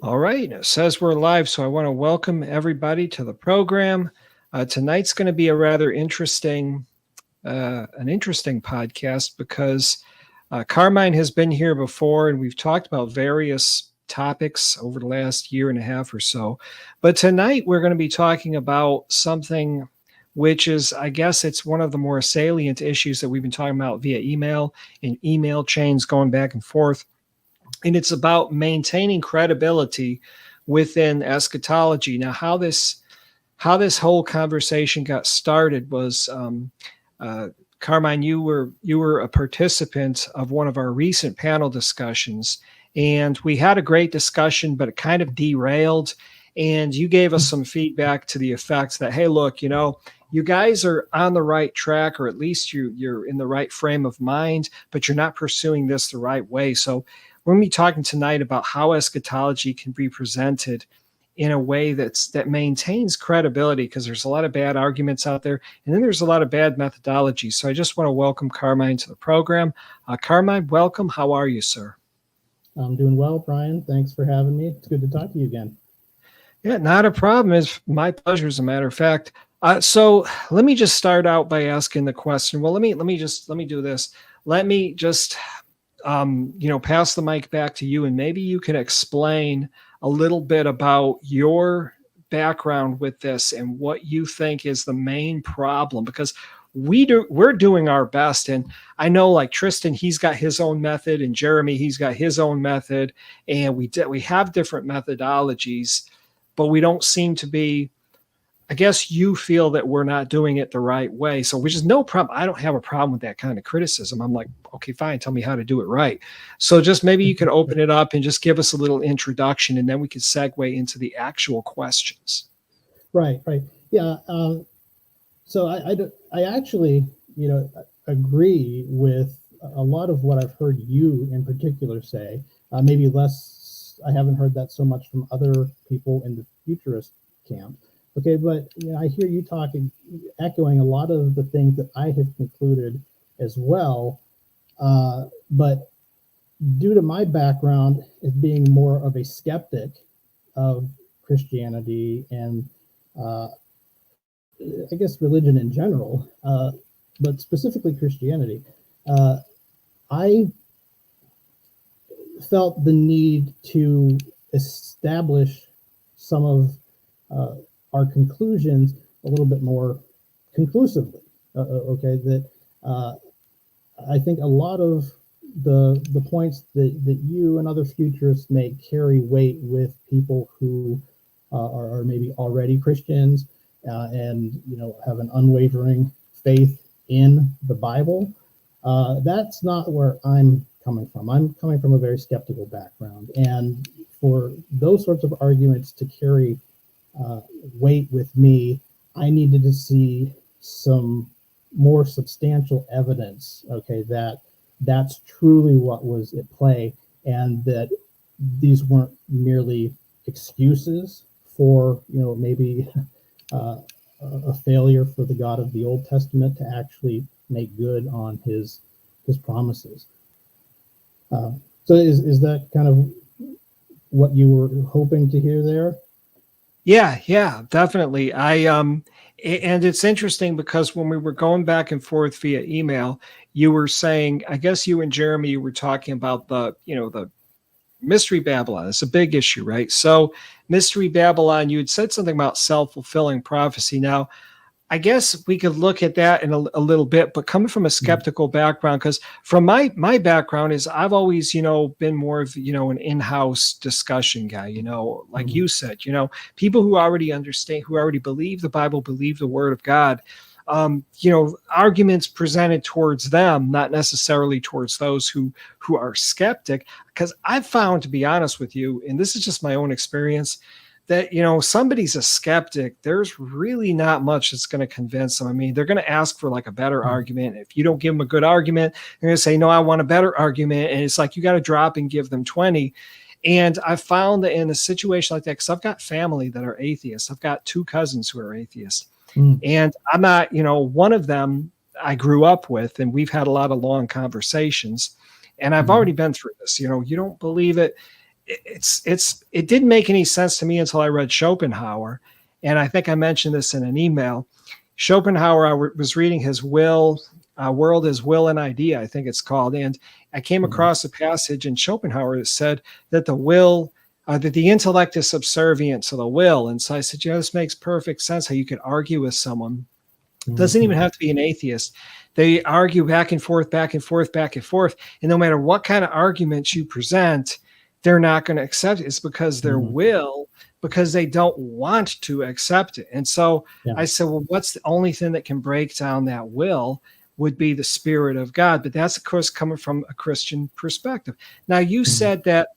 All right, it says we're live, so I want to welcome everybody to the program. Tonight's going to be a rather an interesting podcast because Carmine has been here before, and we've talked about various topics over the last year and a half or so. But tonight we're going to be talking about something which is, I guess, it's one of the more salient issues that we've been talking about via email and email chains going back and forth, and it's about maintaining credibility within eschatology. Now, how this whole conversation got started was uh, Carmine, you were a participant of one of our recent panel discussions, and we had a great discussion, but it kind of derailed. And you gave us some feedback to the effect that, hey, look, you guys are on the right track, or at least you're in the right frame of mind, but you're not pursuing this the right way. So we're going to be talking tonight about how eschatology can be presented in a way that maintains credibility, because there's a lot of bad arguments out there, and then there's a lot of bad methodology. So I just want to welcome Carmine to the program. Carmine, welcome. How are you, sir? I'm doing well, Brian. Thanks for having me. It's good to talk to you again. Yeah, not a problem. It's my pleasure, as a matter of fact. So let me just start out by asking the question. Well, let me do this. Let me just pass the mic back to you, and maybe you can explain a little bit about your background with this and what you think is the main problem, because we're doing our best. And I know, like Tristan, he's got his own method, and Jeremy, he's got his own method, and we have different methodologies, but we don't seem to be, I guess you feel that we're not doing it the right way. So, which is no problem. I don't have a problem with that kind of criticism. I'm like, okay, fine. Tell me how to do it right. So just maybe you could open it up and just give us a little introduction, and then we could segue into the actual questions. Right. Yeah. So I actually, agree with a lot of what I've heard you in particular say. Maybe less, I haven't heard that so much from other people in the futurist camp. Okay, but I hear you talking, echoing a lot of the things that I have concluded as well. But due to my background as being more of a skeptic of Christianity and I guess religion in general, but specifically Christianity, I felt the need to establish some of our conclusions a little bit more conclusively. Okay, that I think a lot of the points that you and other futurists make carry weight with people who are maybe already Christians and have an unwavering faith in the Bible. That's not where I'm coming from. I'm coming from a very skeptical background, and for those sorts of arguments to carry weight with me, I needed to see some more substantial evidence, okay, that that's truly what was at play, and that these weren't merely excuses for, maybe a failure for the God of the Old Testament to actually make good on his promises. So is that kind of what you were hoping to hear there? Yeah, definitely. And it's interesting because when we were going back and forth via email, you were saying, I guess you and Jeremy were talking about the Mystery Babylon. It's a big issue, right? So Mystery Babylon, you had said something about self-fulfilling prophecy. Now, I guess we could look at that in a little bit, but coming from a skeptical background, because from my background is I've always, been more of, an in-house discussion guy, like you said, people who already understand, who already believe the Bible, believe the word of God, arguments presented towards them, not necessarily towards those who are skeptic. Because I've found, to be honest with you, and this is just my own experience, that somebody's a skeptic, there's really not much that's going to convince them. I mean, they're going to ask for like a better argument. If you don't give them a good argument, they're going to say, no, I want a better argument. And it's like you got to drop and give them 20. And I found that in a situation like that, because I've got family that are atheists, I've got 2 cousins who are atheists, and I'm not, one of them I grew up with, and we've had a lot of long conversations, and I've already been through this. You don't believe it. it didn't make any sense to me until I read Schopenhauer, and I think I mentioned this in an email. Schopenhauer, I was reading his World as Will and Idea, I think it's called, and I came across a passage in Schopenhauer that said that that the intellect is subservient to the will. And so I said, this makes perfect sense how you could argue with someone. It doesn't even have to be an atheist. They argue back and forth, back and forth, back and forth. And no matter what kind of arguments you present, they're not going to accept it. It's because their will, because they don't want to accept it. And so I said, well, what's the only thing that can break down that will? Would be the Spirit of God. But that's, of course, coming from a Christian perspective. Now, you said that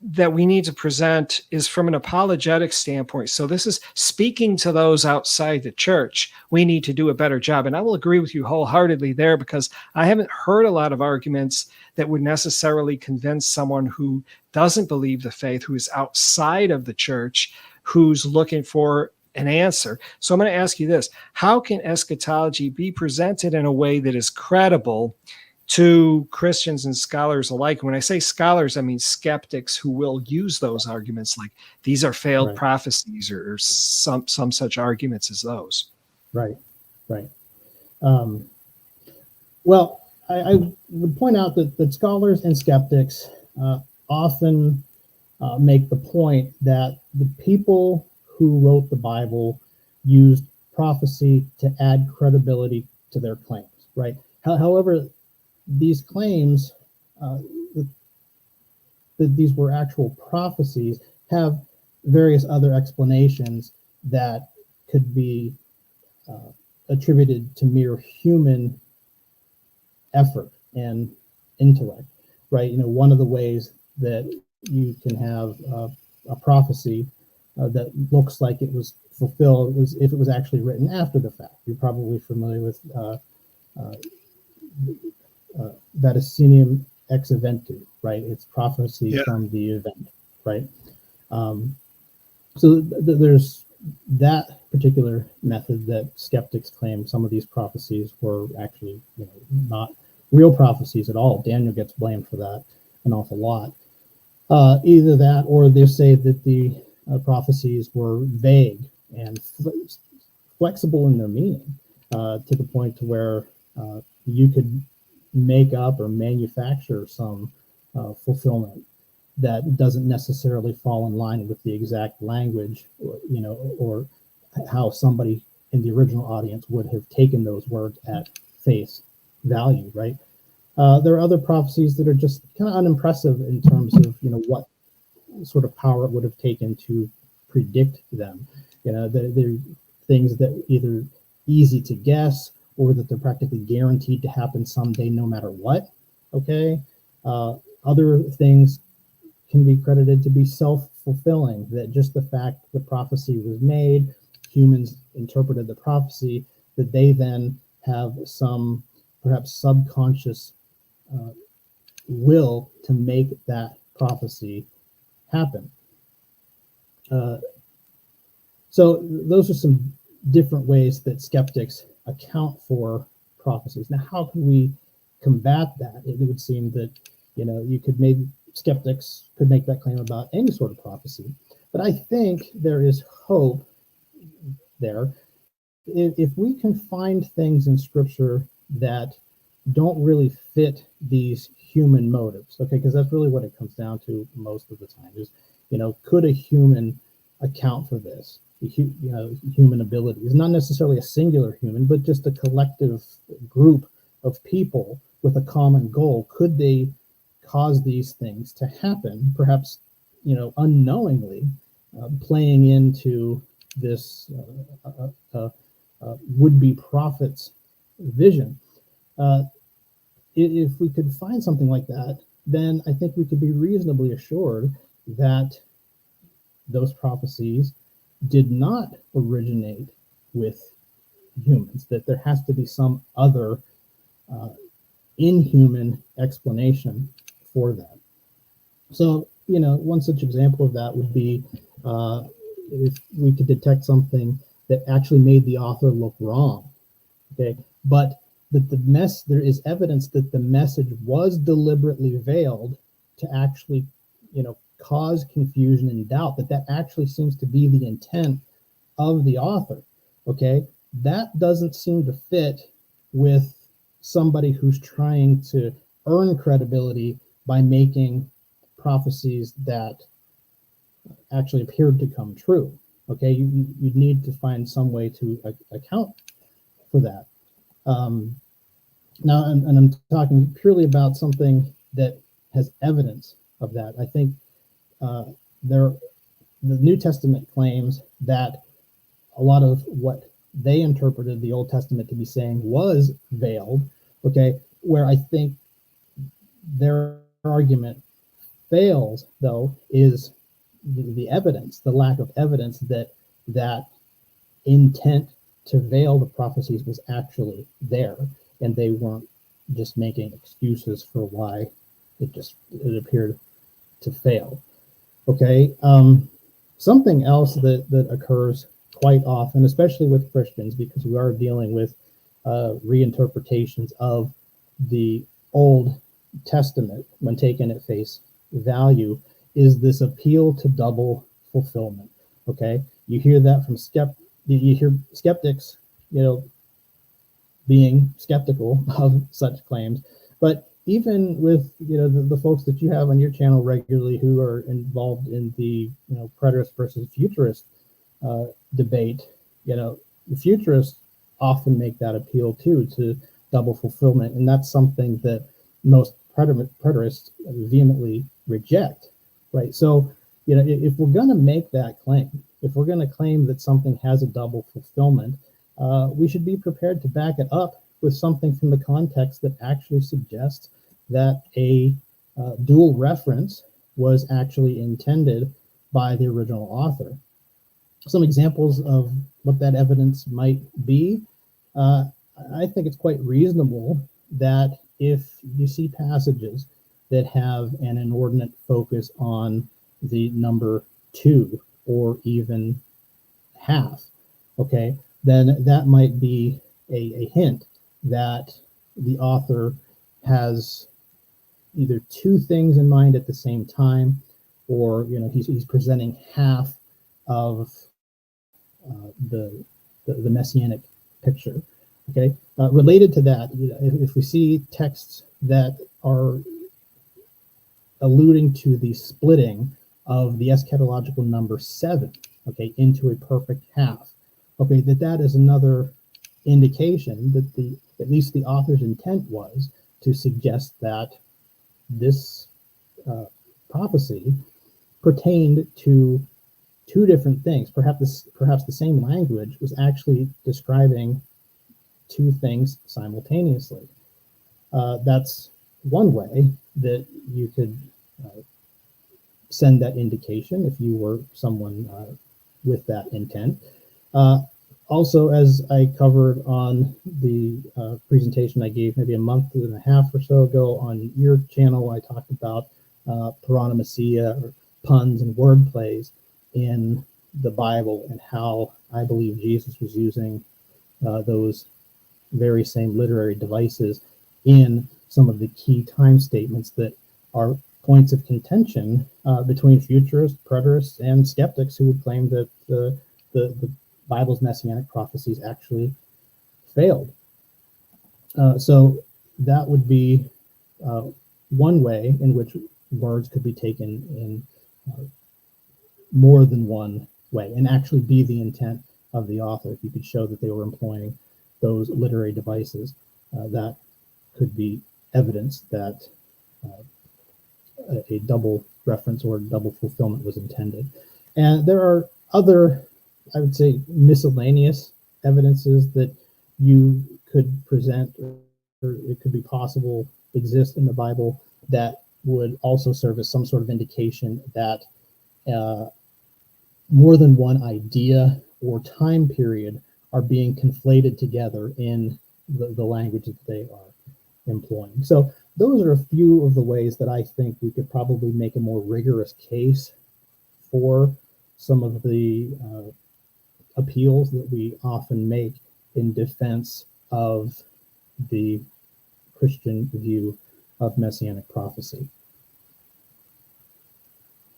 that we need to present is from an apologetic standpoint. So this is speaking to those outside the church. We need to do a better job. And I will agree with you wholeheartedly there, because I haven't heard a lot of arguments that would necessarily convince someone who doesn't believe the faith, who is outside of the church, who's looking for an answer. So I'm going to ask you this. How can eschatology be presented in a way that is credible to Christians and scholars alike? When I say scholars, I mean skeptics who will use those arguments like these are failed prophecies or some such arguments as those. Right. Well, I would point out that scholars and skeptics often make the point that the people who wrote the Bible used prophecy to add credibility to their claims, right? However, these claims that these were actual prophecies have various other explanations that could be attributed to mere human effort and intellect, right? One of the ways that you can have a prophecy that looks like it was fulfilled was if it was actually written after the fact. You're probably familiar with vaticinium ex eventu, right? It's prophecy from the event, right? So there's that particular method that skeptics claim some of these prophecies were actually not real prophecies at all. Daniel gets blamed for that an awful lot. Either that, or they say that the prophecies were vague and flexible in their meaning, to the point to where you could make up or manufacture some fulfillment that doesn't necessarily fall in line with the exact language, or how somebody in the original audience would have taken those words at face value, right? There are other prophecies that are just kind of unimpressive in terms of what sort of power it would have taken to predict them. They're things that either easy to guess or that they're practically guaranteed to happen someday no matter what. Okay. Other things can be credited to be self-fulfilling, that just the fact the prophecy was made, humans interpreted the prophecy, that they then have some perhaps subconscious will to make that prophecy happen. So those are some different ways that skeptics account for prophecies. Now, how can we combat that? It would seem that you could maybe skeptics could make that claim about any sort of prophecy, but I think there is hope there if we can find things in Scripture that don't really fit these human motives. Okay, because that's really what it comes down to most of the time is, could a human account for this? Human ability is not necessarily a singular human, but just a collective group of people with a common goal. Could they cause these things to happen, perhaps unknowingly, playing into this would-be prophet's vision? If we could find something like that, then I think we could be reasonably assured that those prophecies did not originate with humans, that there has to be some other inhuman explanation for that. So, one such example of that would be if we could detect something that actually made the author look wrong, okay, but that there is evidence that the message was deliberately veiled to actually cause confusion and doubt, that actually seems to be the intent of the author. Okay, that doesn't seem to fit with somebody who's trying to earn credibility by making prophecies that actually appeared to come true. Okay, you need to find some way to account for that. Now, and I'm talking purely about something that has evidence of that. I think the New Testament claims that a lot of what they interpreted the Old Testament to be saying was veiled. Okay, where I think their argument fails, though, is the evidence, the lack of evidence that intent to veil the prophecies was actually there, and they weren't just making excuses for why it appeared to fail. Okay, something else that occurs quite often, especially with Christians, because we are dealing with reinterpretations of the Old Testament when taken at face value, is this appeal to double fulfillment. Okay, you hear that from you hear skeptics, being skeptical of such claims. But even with the folks that you have on your channel regularly who are involved in the preterist versus futurist debate, the futurists often make that appeal too, to double fulfillment, and that's something that most preterists vehemently reject. Right. So if we're going to make that claim, if we're going to claim that something has a double fulfillment, we should be prepared to back it up with something from the context that actually suggests that a dual reference was actually intended by the original author. Some examples of what that evidence might be. I think it's quite reasonable that if you see passages that have an inordinate focus on the number 2 or even half, okay, then that might be a hint that the author has either two things in mind at the same time, or he's presenting half of the messianic picture. Okay, related to that, if we see texts that are alluding to the splitting of the eschatological number 7, okay, into a perfect half, okay, that is another indication that at least the author's intent was to suggest that this prophecy pertained to two different things. Perhaps the same language was actually describing two things simultaneously. That's one way that you could send that indication if you were someone with that intent. Also, as I covered on the presentation I gave maybe a month and a half or so ago on your channel, I talked about paronymosia, or puns and word plays in the Bible, and how I believe Jesus was using those very same literary devices in some of the key time statements that are points of contention between futurists, preterists, and skeptics who would claim that the Bible's messianic prophecies actually failed. So that would be one way in which words could be taken in more than one way and actually be the intent of the author. If you could show that they were employing those literary devices, that could be evidence that a double reference or double fulfillment was intended. And there are other, I would say, miscellaneous evidences that you could present, or it could be possible exist in the Bible, that would also serve as some sort of indication that more than one idea or time period are being conflated together in the language that they are employing. So those are a few of the ways that I think we could probably make a more rigorous case for some of the appeals that we often make in defense of the Christian view of messianic prophecy.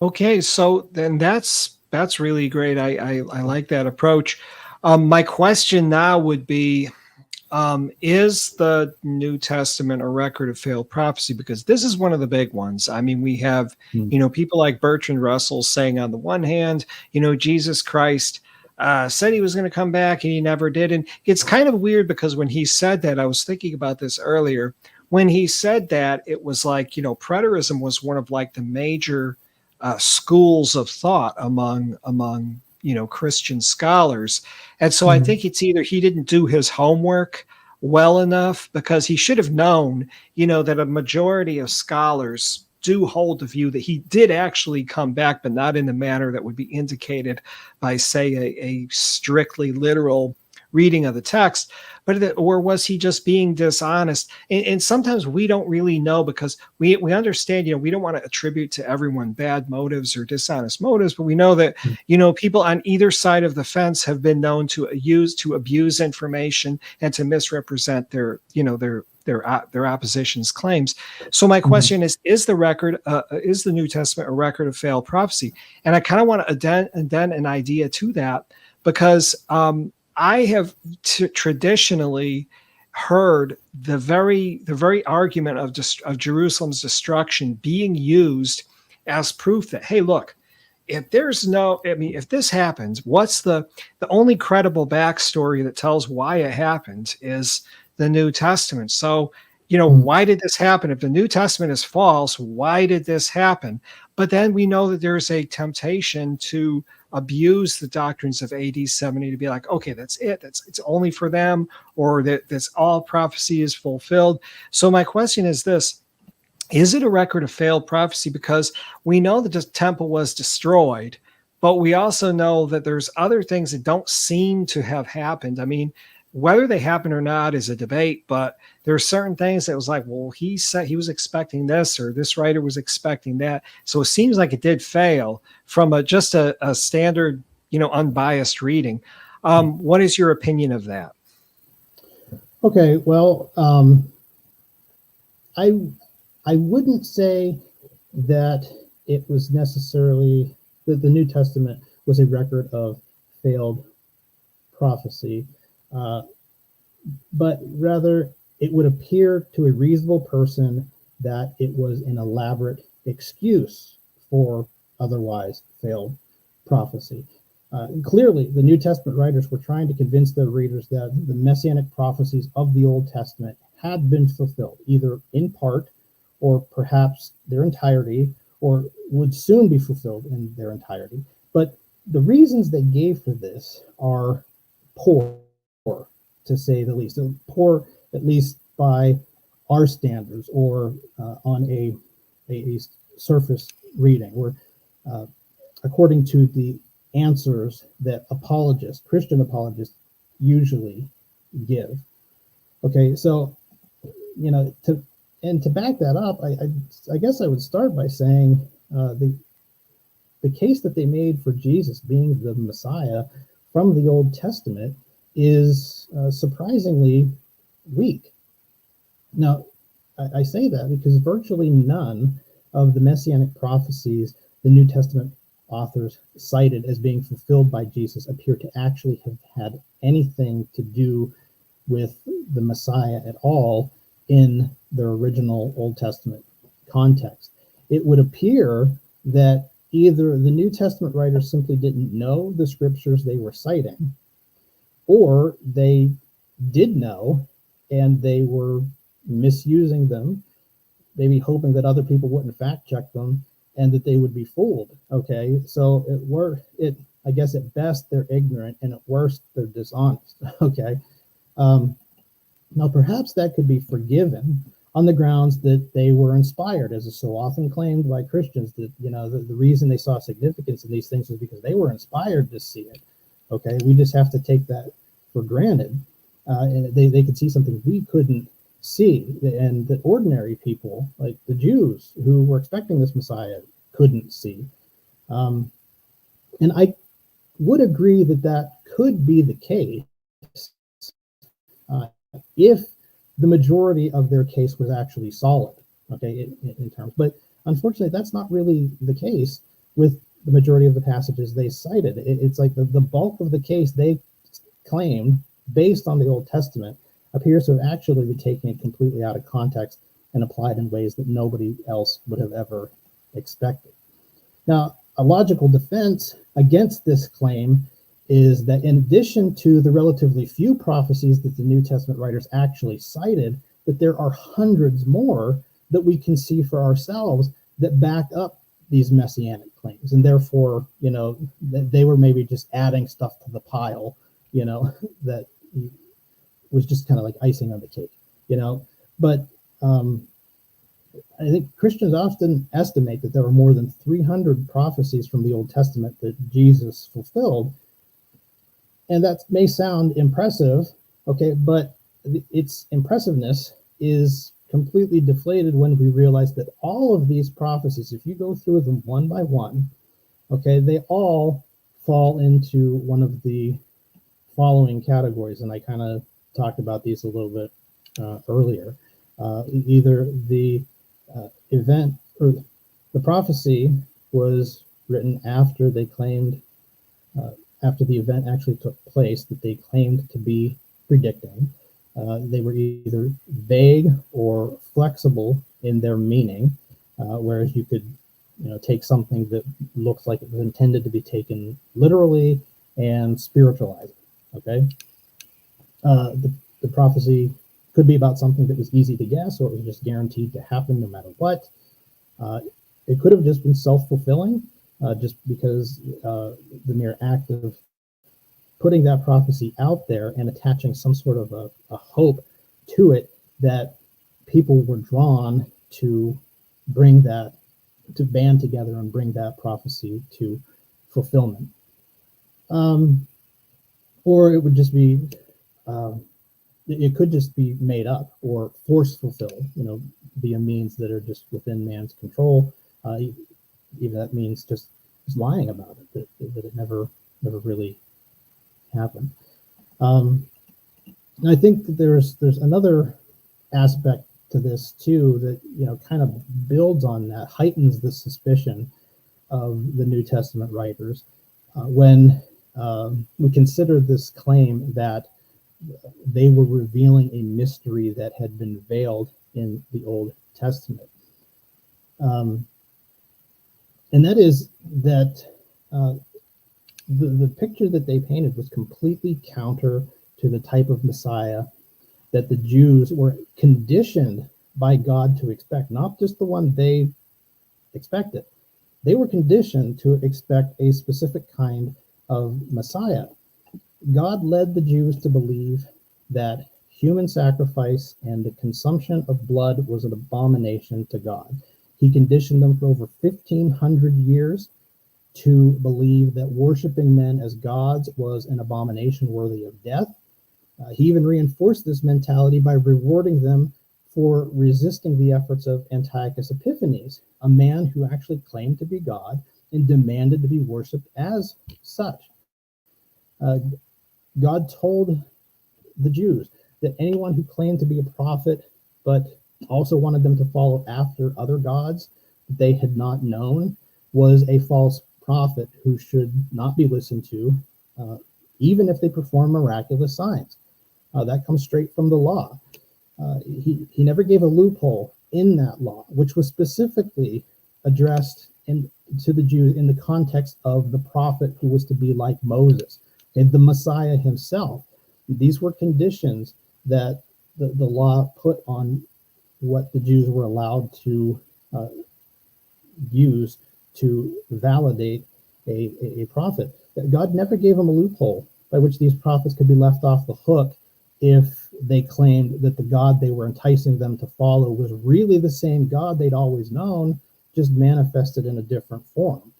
Okay, so then that's really great. I like that approach. My question now would be, is the New Testament a record of failed prophecy? Because this is one of the big ones. I mean, we have, Hmm. people like Bertrand Russell saying on the one hand, Jesus Christ said he was going to come back and he never did. And it's kind of weird because when he said that, I was thinking about this earlier. When he said that, it was like, preterism was one of like the major schools of thought among Christian scholars. And so I Hmm. think it's either he didn't do his homework well enough, because he should have known, that a majority of scholars do hold the view that he did actually come back, but not in the manner that would be indicated by, say, a strictly literal reading of the text. Or was he just being dishonest? And sometimes we don't really know, because we understand, we don't want to attribute to everyone bad motives or dishonest motives, but we know that, people on either side of the fence have been known to abuse information and to misrepresent their opposition's claims. So my Hmm. question is the New Testament a record of failed prophecy? And I kind of want to addend an idea to that, because I have traditionally heard the very argument of Jerusalem's destruction being used as proof that, hey, look, if this happens, what's the only credible backstory that tells why it happened is the New Testament. So, Hmm. why did this happen? If the New Testament is false, why did this happen? But then we know that there's a temptation to abuse the doctrines of AD 70, to be like, okay, that's it. It's only for them, or that's all prophecy is fulfilled. So my question is this: is it a record of failed prophecy? Because we know that the temple was destroyed, but we also know that there's other things that don't seem to have happened. I mean, whether they happened or not is a debate, but there are certain things that was like, well, he said he was expecting this, or this writer was expecting that. So it seems like it did fail from just a standard, unbiased reading. What is your opinion of that? Okay, well, I I wouldn't say that it was necessarily that the New Testament was a record of failed prophecy, uh, but rather it would appear to a reasonable person that it was an elaborate excuse for otherwise failed prophecy. Clearly, the New Testament writers were trying to convince their readers that the messianic prophecies of the Old Testament had been fulfilled, either in part or perhaps their entirety, or would soon be fulfilled in their entirety. But the reasons they gave for this are poor, to say the least. Poor, at least by our standards, or on a surface reading, where uh, according to the answers that Christian apologists, usually give. Okay, so to back that up, I guess I would start by saying the case that they made for Jesus being the Messiah from the Old Testament is surprisingly weak. Now, I say that because virtually none of the messianic prophecies the New Testament authors cited as being fulfilled by Jesus appear to actually have had anything to do with the Messiah at all in their original Old Testament context. It would appear that either the New Testament writers simply didn't know the scriptures they were citing, or they did know and they were misusing them, maybe hoping that other people wouldn't fact check them and that they would be fooled. Okay, so I guess at best they're ignorant, and at worst they're dishonest. Okay, um, now perhaps that could be forgiven on the grounds that they were inspired, as is so often claimed by Christians, that the reason they saw significance in these things was because they were inspired to see it. Okay, we just have to take that for granted, and they could see something we couldn't see, and that ordinary people like the Jews who were expecting this Messiah couldn't see. Um, and I would agree that that could be the case if the majority of their case was actually solid, okay, in terms. But unfortunately, that's not really the case. with the majority of the passages they cited. It's like the bulk of the case they claimed, based on the Old Testament, appears to have actually been taken it completely out of context and applied in ways that nobody else would have ever expected. Now, a logical defense against this claim is that in addition to the relatively few prophecies that the New Testament writers actually cited, that there are hundreds more that we can see for ourselves that back up these messianic claims. And therefore, they were maybe just adding stuff to the pile, that was just kind of like icing on the cake, But I think Christians often estimate that there were more than 300 prophecies from the Old Testament that Jesus fulfilled. And that may sound impressive, okay, but its impressiveness is completely deflated when we realize that all of these prophecies, if you go through them one by one, okay, they all fall into one of the following categories. And I kind of talked about these a little bit earlier. Either the event or the prophecy was written after they claimed, after the event actually took place that they claimed to be predicting. They were either vague or flexible in their meaning, whereas you could, take something that looks like it was intended to be taken literally and spiritualize it. Okay, the prophecy could be about something that was easy to guess, or it was just guaranteed to happen no matter what. It could have just been self-fulfilling, just because the mere act of putting that prophecy out there and attaching some sort of a hope to it, that people were drawn to bring that, to band together and bring that prophecy to fulfillment. Or it would just be, it could just be made up or force fulfilled, via means that are just within man's control. Even that means just lying about it, that it never really happened. And I think that there's another aspect to this too that kind of builds on that, heightens the suspicion of the New Testament writers when we consider this claim that they were revealing a mystery that had been veiled in the Old Testament. And that is that the picture that they painted was completely counter to the type of Messiah that the Jews were conditioned by God to expect, not just the one they expected. They were conditioned to expect a specific kind of Messiah. God led the Jews to believe that human sacrifice and the consumption of blood was an abomination to God. He conditioned them for over 1,500 years to believe that worshiping men as gods was an abomination worthy of death. He even reinforced this mentality by rewarding them for resisting the efforts of Antiochus Epiphanes, a man who actually claimed to be God and demanded to be worshipped as such. God told the Jews that anyone who claimed to be a prophet but also wanted them to follow after other gods that they had not known was a false prophet who should not be listened to, even if they perform miraculous signs. That comes straight from the law. He never gave a loophole in that law, which was specifically addressed to the Jews in the context of the prophet who was to be like Moses and the Messiah himself. These were conditions that the law put on what the Jews were allowed to use to validate a prophet. God never gave them a loophole by which these prophets could be left off the hook if they claimed that the God they were enticing them to follow was really the same God they'd always known, just manifested in a different form,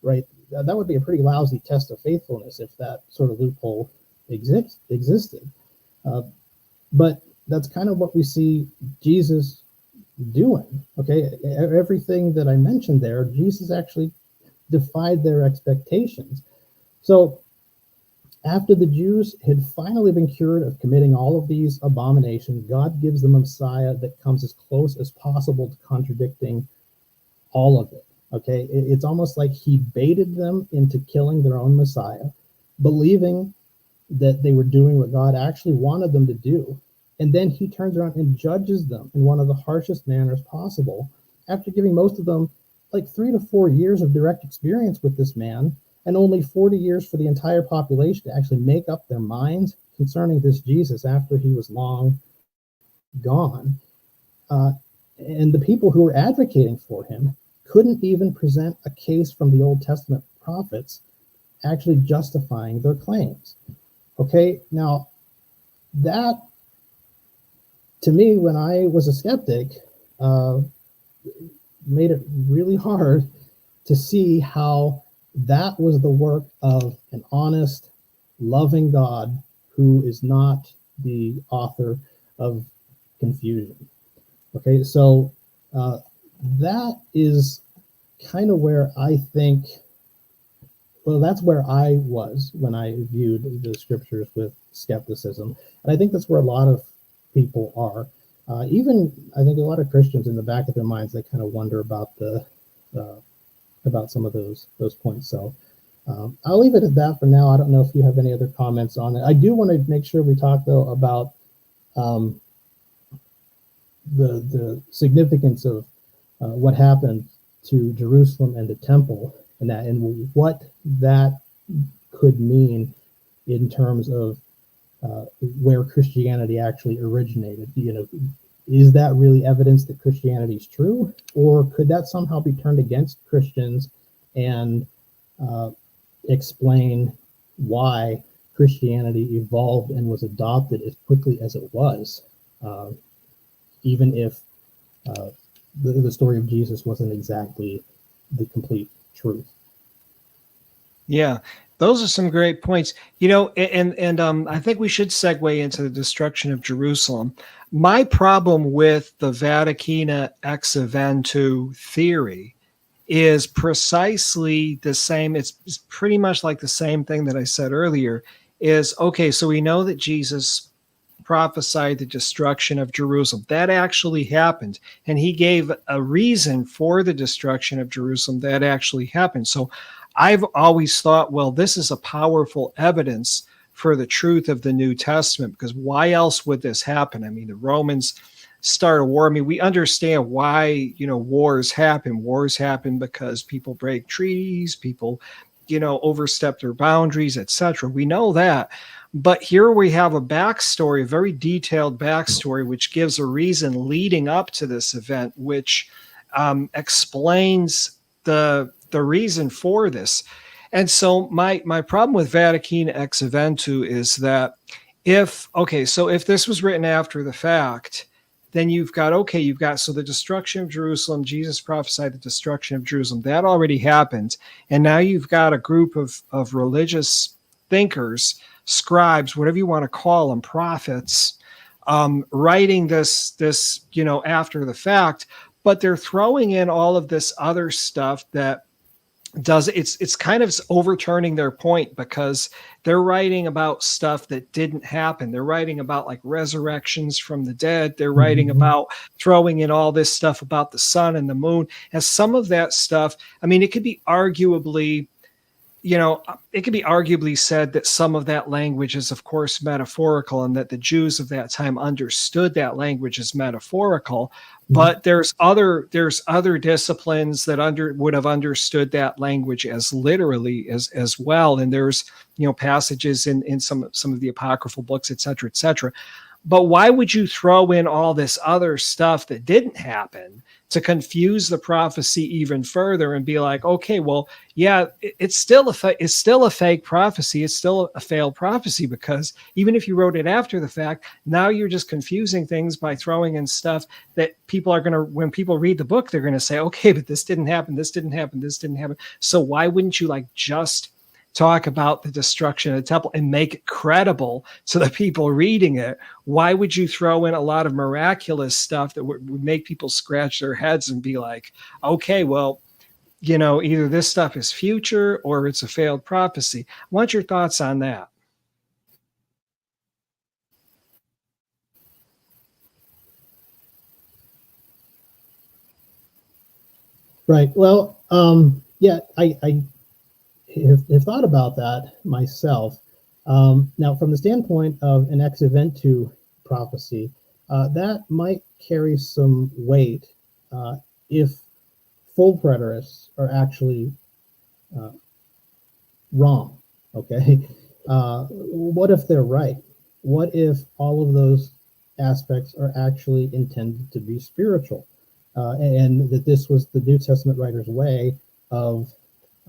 right? That would be a pretty lousy test of faithfulness if that sort of loophole existed. But that's kind of what we see Jesus doing, okay? Everything that I mentioned there, Jesus actually defied their expectations. So after the Jews had finally been cured of committing all of these abominations, God gives them a Messiah that comes as close as possible to contradicting all of it. Okay, it's almost like he baited them into killing their own Messiah, believing that they were doing what God actually wanted them to do. And then he turns around and judges them in one of the harshest manners possible after giving most of them like 3 to 4 years of direct experience with this man and only 40 years for the entire population to actually make up their minds concerning this Jesus after he was long gone. Uh, and the people who were advocating for him couldn't even present a case from the Old Testament prophets actually justifying their claims. Okay, now that, to me, when I was a skeptic, made it really hard to see how that was the work of an honest, loving God who is not the author of confusion. Okay, so that is kind of where I think, well, that's where I was when I viewed the scriptures with skepticism. And I think that's where a lot of people are. Even I think a lot of Christians in the back of their minds, they kind of wonder about about some of those points. So I'll leave it at that for now. I don't know if you have any other comments on it. I do want to make sure we talk though about the significance of what happened to Jerusalem and the temple, and what that could mean in terms of where Christianity actually originated. You know, is that really evidence that Christianity is true, or could that somehow be turned against Christians and explain why Christianity evolved and was adopted as quickly as it was, even if the story of Jesus wasn't exactly the complete truth? Yeah, those are some great points. You know, and I think we should segue into the destruction of Jerusalem. My problem with the Vaticana ex eventu theory is precisely the same. It's pretty much like the same thing that I said earlier. Is okay. So we know that Jesus prophesied the destruction of Jerusalem. That actually happened. And he gave a reason for the destruction of Jerusalem. That actually happened. So I've always thought, well, this is a powerful evidence for the truth of the New Testament, because why else would this happen? I mean, the Romans start a war. I mean, we understand why, wars happen. Wars happen because people break treaties, people, overstep their boundaries, etc. We know that. But here we have a backstory, a very detailed backstory, which gives a reason leading up to this event, which explains the reason for this. And so my problem with Vatican ex eventu is that if this was written after the fact, then you've got so the destruction of Jerusalem, Jesus prophesied the destruction of Jerusalem, that already happened. And now you've got a group of religious thinkers, scribes, whatever you want to call them, prophets, writing this after the fact, but they're throwing in all of this other stuff that it's kind of overturning their point, because they're writing about stuff that didn't happen. They're writing about like resurrections from the dead. They're writing about throwing in all this stuff about the sun and the moon. And some of that stuff, I mean, it could be arguably said that some of that language is, of course, metaphorical, and that the Jews of that time understood that language as metaphorical. But there's other disciplines that would have understood that language as literally as well. And there's passages in some of the apocryphal books, et cetera, et cetera. But why would you throw in all this other stuff that didn't happen to confuse the prophecy even further and be like, okay, well, yeah, it's still a fake prophecy. It's still a failed prophecy, because even if you wrote it after the fact, now you're just confusing things by throwing in stuff that people are going to, when people read the book, they're going to say, okay, but this didn't happen. This didn't happen. This didn't happen. So why wouldn't you just talk about the destruction of the temple and make it credible to the people reading it? Why would you throw in a lot of miraculous stuff that would make people scratch their heads and be like, okay, well, either this stuff is future or it's a failed prophecy? I want your thoughts on that. Right. Well, yeah, I have thought about that myself. Now, from the standpoint of an ex eventu prophecy, that might carry some weight if full preterists are actually uh, wrong. Okay. What if they're right? What if all of those aspects are actually intended to be spiritual? And that this was the New Testament writer's way of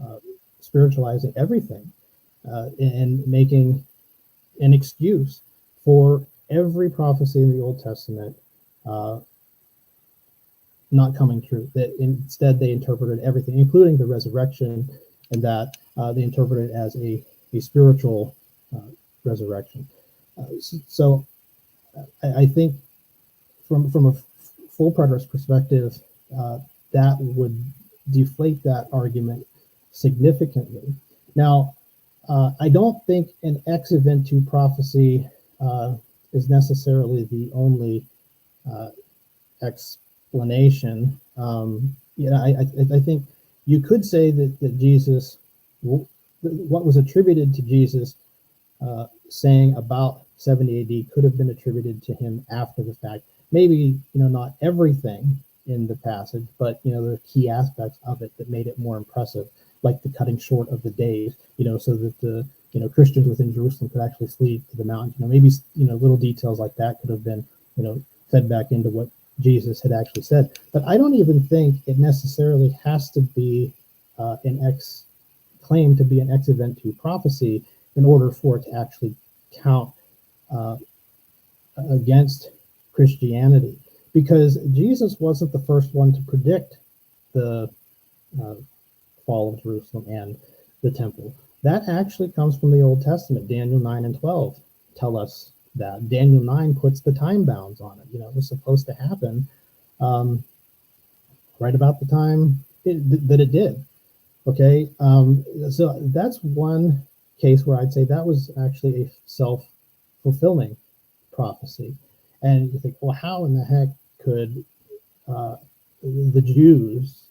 uh, spiritualizing everything and making an excuse for every prophecy in the Old Testament uh, not coming true. That instead they interpreted everything, including the resurrection, and that they interpreted it as a spiritual resurrection. So I think from a full preterist perspective, that would deflate that argument significantly. Now, I don't think an ex eventu prophecy is necessarily the only uh, explanation. I think you could say that Jesus, what was attributed to Jesus saying about 70 AD could have been attributed to him after the fact. Maybe, not everything in the passage, but, the key aspects of it that made it more impressive, like the cutting short of the days, so that the, Christians within Jerusalem could actually flee to the mountains. Maybe, little details like that could have been, fed back into what Jesus had actually said. But I don't even think it necessarily has to be claim to be an ex eventu prophecy in order for it to actually count uh, against Christianity, because Jesus wasn't the first one to predict the uh, fall of Jerusalem and the temple. That actually comes from the Old Testament. Daniel 9 and 12 tell us that. Daniel 9 puts the time bounds on it. It was supposed to happen right about the time that it did. Okay, so that's one case where I'd say that was actually a self-fulfilling prophecy. And you think, well, how in the heck could the Jews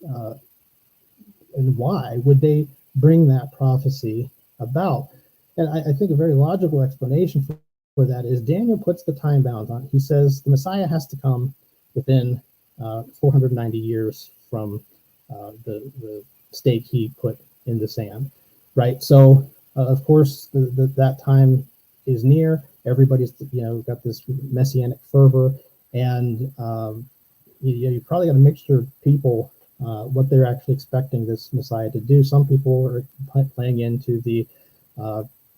and why would they bring that prophecy about? And I think a very logical explanation for that is Daniel puts the time bounds on it. He says the Messiah has to come within 490 years from the stake he put in the sand, right? So, of course, that time is near. Everybody's, got this messianic fervor, and you probably got a mixture of people what they're actually expecting this Messiah to do. Some people are playing into the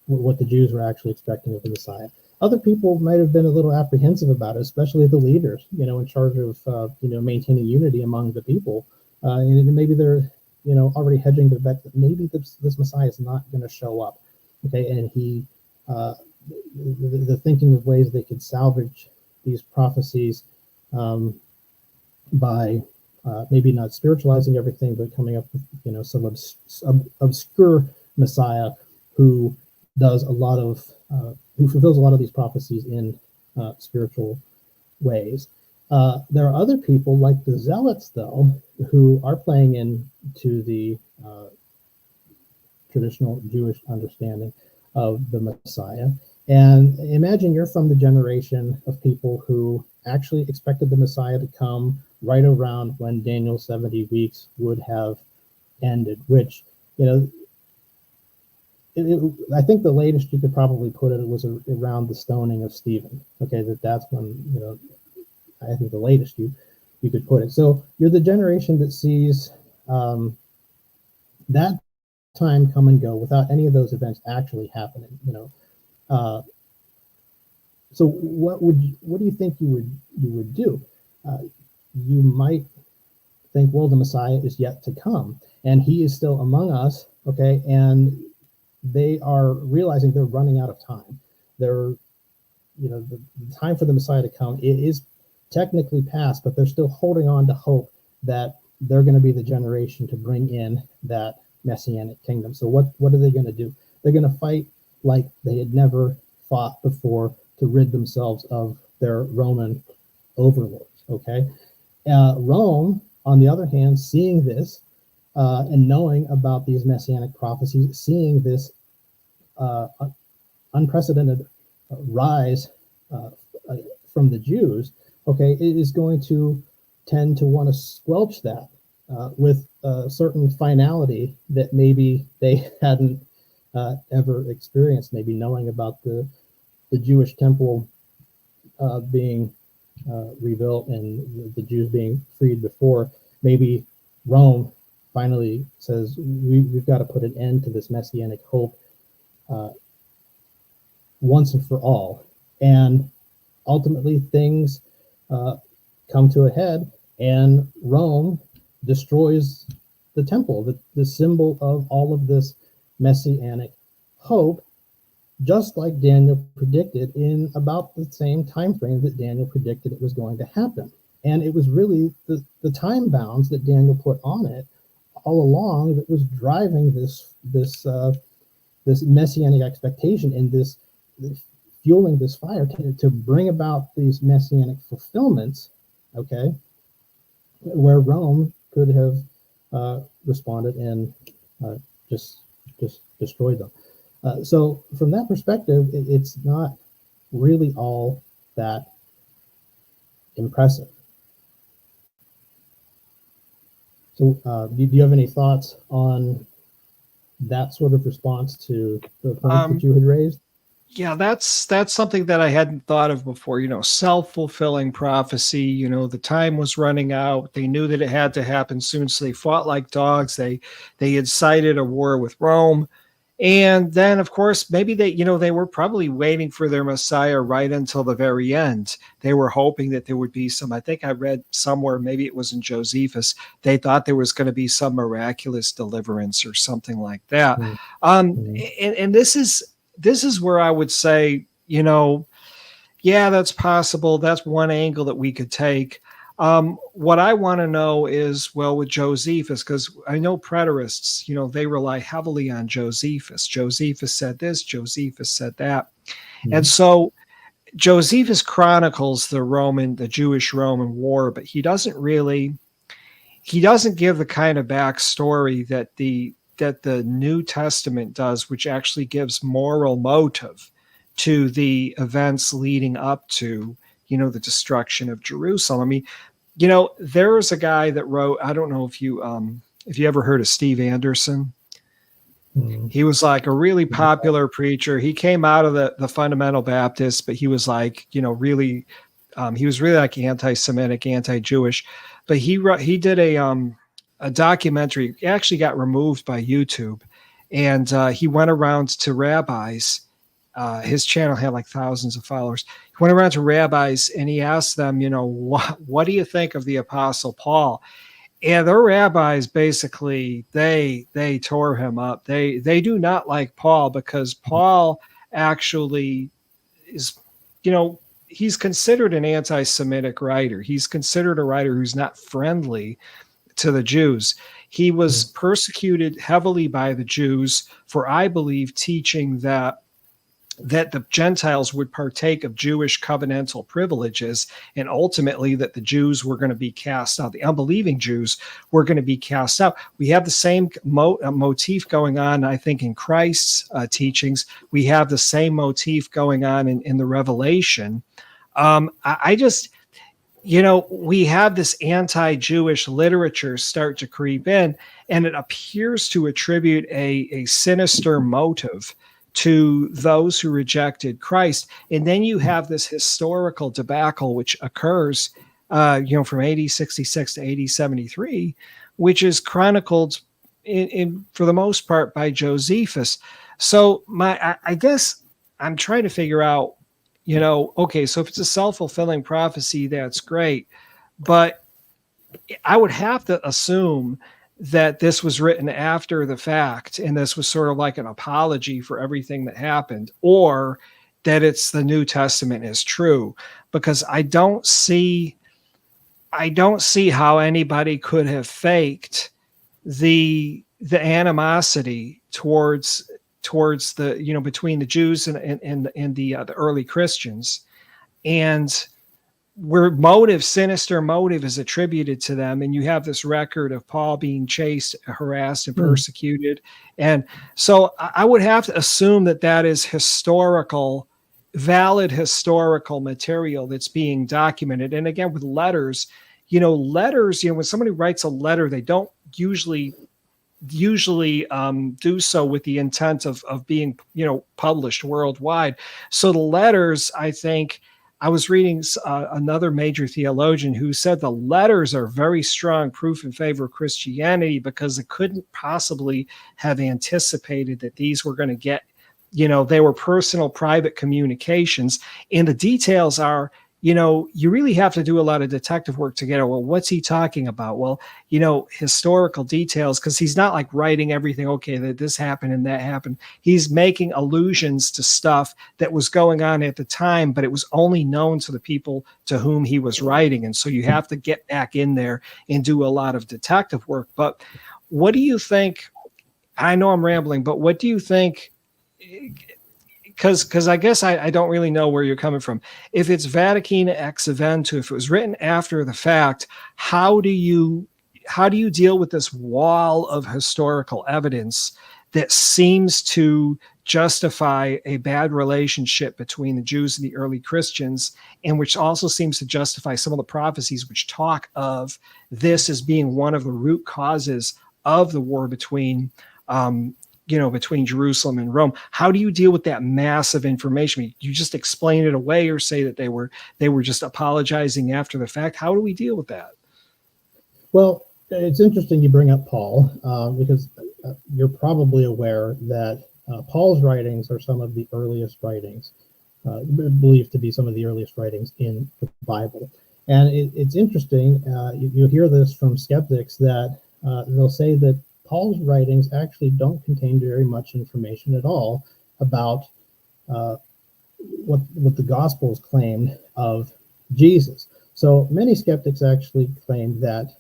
what the Jews were actually expecting of the Messiah. Other people might have been a little apprehensive about it, especially the leaders, in charge of maintaining unity among the people, and maybe they're already hedging the bet that maybe this Messiah is not going to show up. Okay, and he the thinking of ways they could salvage these prophecies by maybe not spiritualizing everything, but coming up with some obscure Messiah who does a lot of who fulfills a lot of these prophecies in spiritual ways. There are other people like the Zealots, though, who are playing into the traditional Jewish understanding of the Messiah. And imagine you're from the generation of people who actually expected the Messiah to come right around when Daniel's 70 weeks would have ended, which, I think the latest you could probably put it was around the stoning of Stephen. Okay, that's when, I think the latest you could put it. So you're the generation that sees that time come and go without any of those events actually happening. So what do you think you would do? You might think, well, the Messiah is yet to come, and he is still among us. Okay, and they are realizing they're running out of time. The time for the Messiah to come is technically past, but they're still holding on to hope that they're going to be the generation to bring in that messianic kingdom. So what are they going to do? They're going to fight like they had never fought before to rid themselves of their Roman overlords. Okay, Rome on the other hand, seeing this and knowing about these messianic prophecies, seeing this unprecedented rise from the Jews, okay, it is going to tend to want to squelch that with a certain finality that maybe they hadn't ever experienced, maybe knowing about the Jewish temple being rebuilt and the Jews being freed before. Maybe Rome finally says we've got to put an end to this messianic hope once and for all. And ultimately things come to a head, and Rome destroys the temple, the symbol of all of this messianic hope, just like Daniel predicted in about the same time frame that Daniel predicted it was going to happen. And it was really the time bounds that Daniel put on it all along that was driving this messianic expectation and this fueling this fire to bring about these messianic fulfillments, okay, where Rome could have responded and just destroyed them. So from that perspective, it's not really all that impressive. So do you have any thoughts on that sort of response to the point that you had raised? Yeah, that's something that I hadn't thought of before. Self-fulfilling prophecy. The time was running out. They knew that it had to happen soon, so they fought like dogs. They incited a war with Rome. And then, of course, maybe they were probably waiting for their Messiah right until the very end. They were hoping that there would be some, I think I read somewhere, maybe it was in Josephus, they thought there was going to be some miraculous deliverance or something like that. And this is where I would say, yeah, that's possible. That's one angle that we could take. What I want to know is, well, with Josephus, because I know preterists, they rely heavily on Josephus. Josephus said this, Josephus said that. And so Josephus chronicles the Jewish Roman war, but he doesn't give the kind of backstory that the New Testament does, which actually gives moral motive to the events leading up to the destruction of Jerusalem. I mean, there was a guy that wrote, I don't know if you ever heard of Steve Anderson. He was like a really popular preacher. He came out of the fundamental Baptists, but he was like, really, he was really like anti-Semitic, anti-Jewish. But he did a documentary. It actually got removed by YouTube, and he went around to rabbis. His channel had like thousands of followers. He went around to rabbis and he asked them, what do you think of the Apostle Paul? And their rabbis basically they tore him up. They do not like Paul because Paul actually is, he's considered an anti-Semitic writer. He's considered a writer who's not friendly to the Jews. He was persecuted heavily by the Jews for, I believe, teaching that the Gentiles would partake of Jewish covenantal privileges, and ultimately that the Jews were going to be cast out. The unbelieving Jews were going to be cast out. We have the same motif going on, I think, in Christ's teachings. We have the same motif going on in the Revelation. I just, we have this anti-Jewish literature start to creep in, and it appears to attribute a sinister motive to those who rejected Christ. And then you have this historical debacle which occurs from AD 66 to AD 73, which is chronicled in for the most part by Josephus. So I guess I'm trying to figure out, okay, so if it's a self-fulfilling prophecy, that's great. But I would have to assume that this was written after the fact, and this was sort of like an apology for everything that happened, or that it's the New Testament is true, because I don't see how anybody could have faked the animosity towards the between the Jews and the early Christians, and where motive, sinister motive, is attributed to them, and you have this record of Paul being chased, harassed, and persecuted. And so I would have to assume that that is historical, valid historical material that's being documented. And again, with letters, when somebody writes a letter, they don't usually do so with the intent of being published worldwide. So the letters, I think, I was reading another major theologian who said the letters are very strong proof in favor of Christianity, because it couldn't possibly have anticipated that these were going to get, they were personal, private communications. And the details are, you really have to do a lot of detective work to get it. Well, what's he talking about? Well, historical details, because he's not like writing everything, okay, that this happened and that happened. He's making allusions to stuff that was going on at the time, but it was only known to the people to whom he was writing. And so you have to get back in there and do a lot of detective work. But what do you think? I know I'm rambling, but what do you think? Because I guess I don't really know where you're coming from. If it's Vatican ex eventu, if it was written after the fact, how do you deal with this wall of historical evidence that seems to justify a bad relationship between the Jews and the early Christians, and which also seems to justify some of the prophecies which talk of this as being one of the root causes of the war between between Jerusalem and Rome? How do you deal with that massive information? You just explain it away, or say that they were just apologizing after the fact? How do we deal with that? Well, it's interesting you bring up Paul, because you're probably aware that Paul's writings are some of the earliest writings, believed to be some of the earliest writings in the Bible. And it's interesting, you hear this from skeptics, that they'll say that Paul's writings actually don't contain very much information at all about what the Gospels claimed of Jesus. So many skeptics actually claim that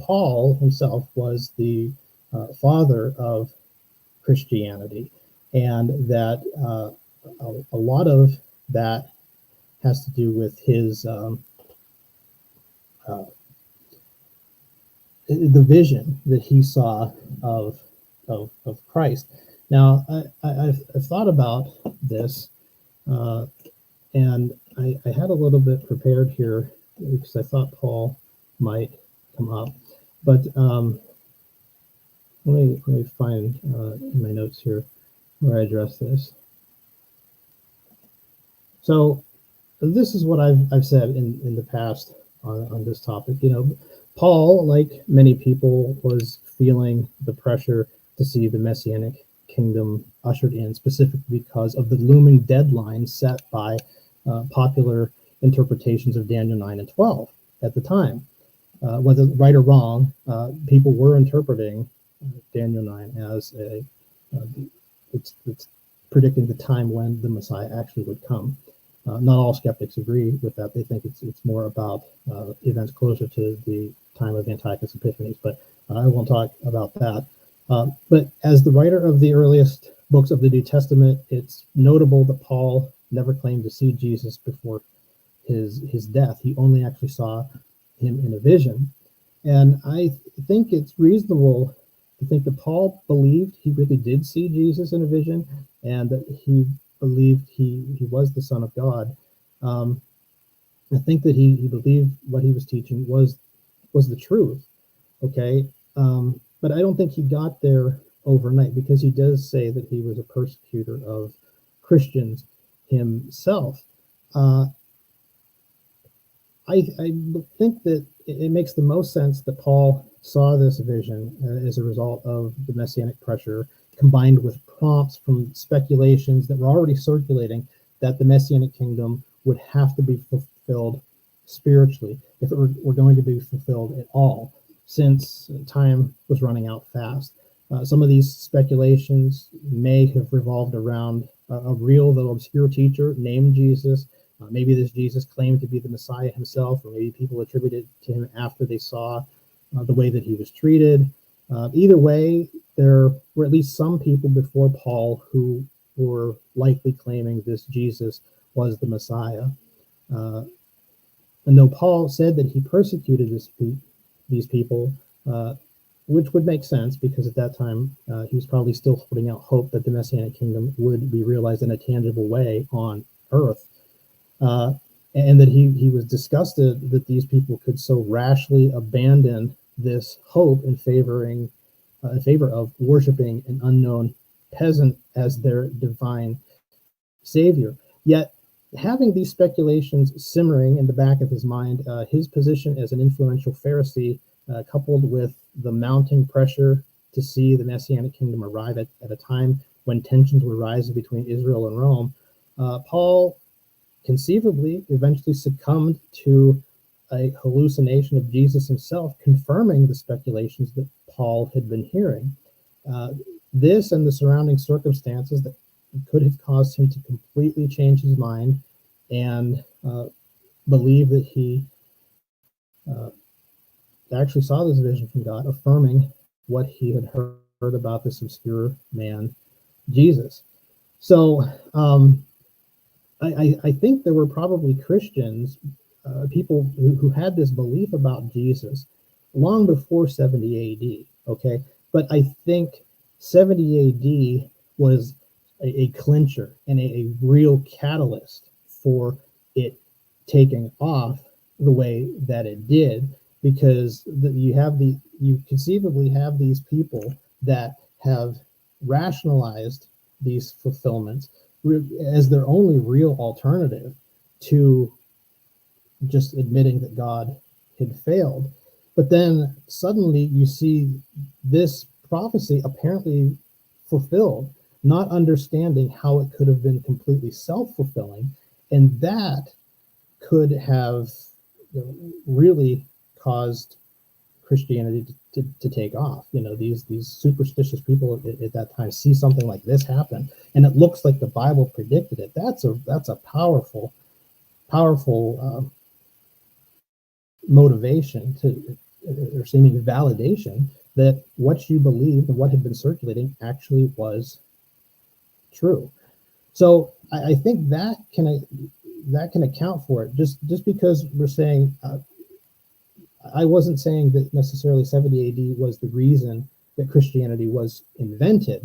Paul himself was the father of Christianity, and that a lot of that has to do with his the vision that he saw of Christ. Now, I've thought about this, and I had a little bit prepared here because I thought Paul might come up, but let me find in my notes here where I address this. So this is what I've said in the past on this topic. Paul, like many people, was feeling the pressure to see the Messianic kingdom ushered in, specifically because of the looming deadline set by popular interpretations of Daniel 9 and 12 at the time. Whether right or wrong, people were interpreting Daniel 9 as it's predicting the time when the Messiah actually would come. Not all skeptics agree with that. They think it's more about events closer to the time of Antiochus Epiphanes, but I won't talk about that. But as the writer of the earliest books of the New Testament, it's notable that Paul never claimed to see Jesus before his death. He only actually saw him in a vision. And I think it's reasonable to think that Paul believed he really did see Jesus in a vision, and that he believed he was the Son of God. I think that he believed what he was teaching was the truth. Okay. But I don't think he got there overnight, because he does say that he was a persecutor of Christians himself. I think that it makes the most sense that Paul saw this vision as a result of the Messianic pressure, combined with prompts from speculations that were already circulating that the Messianic kingdom would have to be fulfilled spiritually if it were going to be fulfilled at all, since time was running out fast. Some of these speculations may have revolved around a real though obscure teacher named Jesus. Maybe this Jesus claimed to be the Messiah himself, or maybe people attributed to him after they saw the way that he was treated. Either way, there were at least some people before Paul who were likely claiming this Jesus was the Messiah. And though Paul said that he persecuted these people, which would make sense because at that time he was probably still holding out hope that the Messianic kingdom would be realized in a tangible way on earth, and that he was disgusted that these people could so rashly abandon this hope in favor of worshiping an unknown peasant as their divine savior. Yet, having these speculations simmering in the back of his mind, his position as an influential Pharisee, coupled with the mounting pressure to see the Messianic kingdom arrive at a time when tensions were rising between Israel and Rome, Paul conceivably eventually succumbed to a hallucination of Jesus himself, confirming the speculations that Paul had been hearing. This and the surrounding circumstances that could have caused him to completely change his mind and believe that he actually saw this vision from God, affirming what he had heard about this obscure man, Jesus. So I think there were probably Christians, people who had this belief about Jesus long before 70 AD, okay? But I think 70 AD was a clincher and a real catalyst for it taking off the way that it did, because you conceivably have these people that have rationalized these fulfillments as their only real alternative to just admitting that God had failed. But then suddenly you see this prophecy apparently fulfilled, not understanding how it could have been completely self-fulfilling, and that could have really caused Christianity to take off. These superstitious people at that time see something like this happen, and it looks like the Bible predicted it. That's a powerful motivation or seeming validation that what you believed and what had been circulating actually was true. So I think that can account for it. Just because we're saying, I wasn't saying that necessarily 70 AD was the reason that Christianity was invented.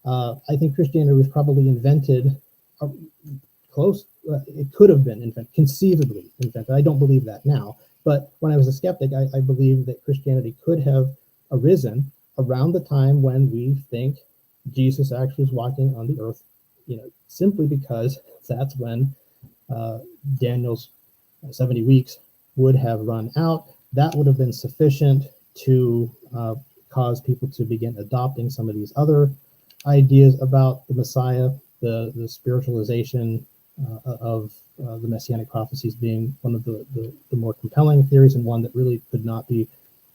I think Christianity was probably invented close. It could have been invented, conceivably invented. I don't believe that now. But when I was a skeptic, I believed that Christianity could have arisen around the time when we think Jesus actually was walking on the earth, simply because that's when Daniel's 70 weeks would have run out. That would have been sufficient to cause people to begin adopting some of these other ideas about the Messiah, the spiritualization of the Messianic prophecies being one of the more compelling theories, and one that really could not be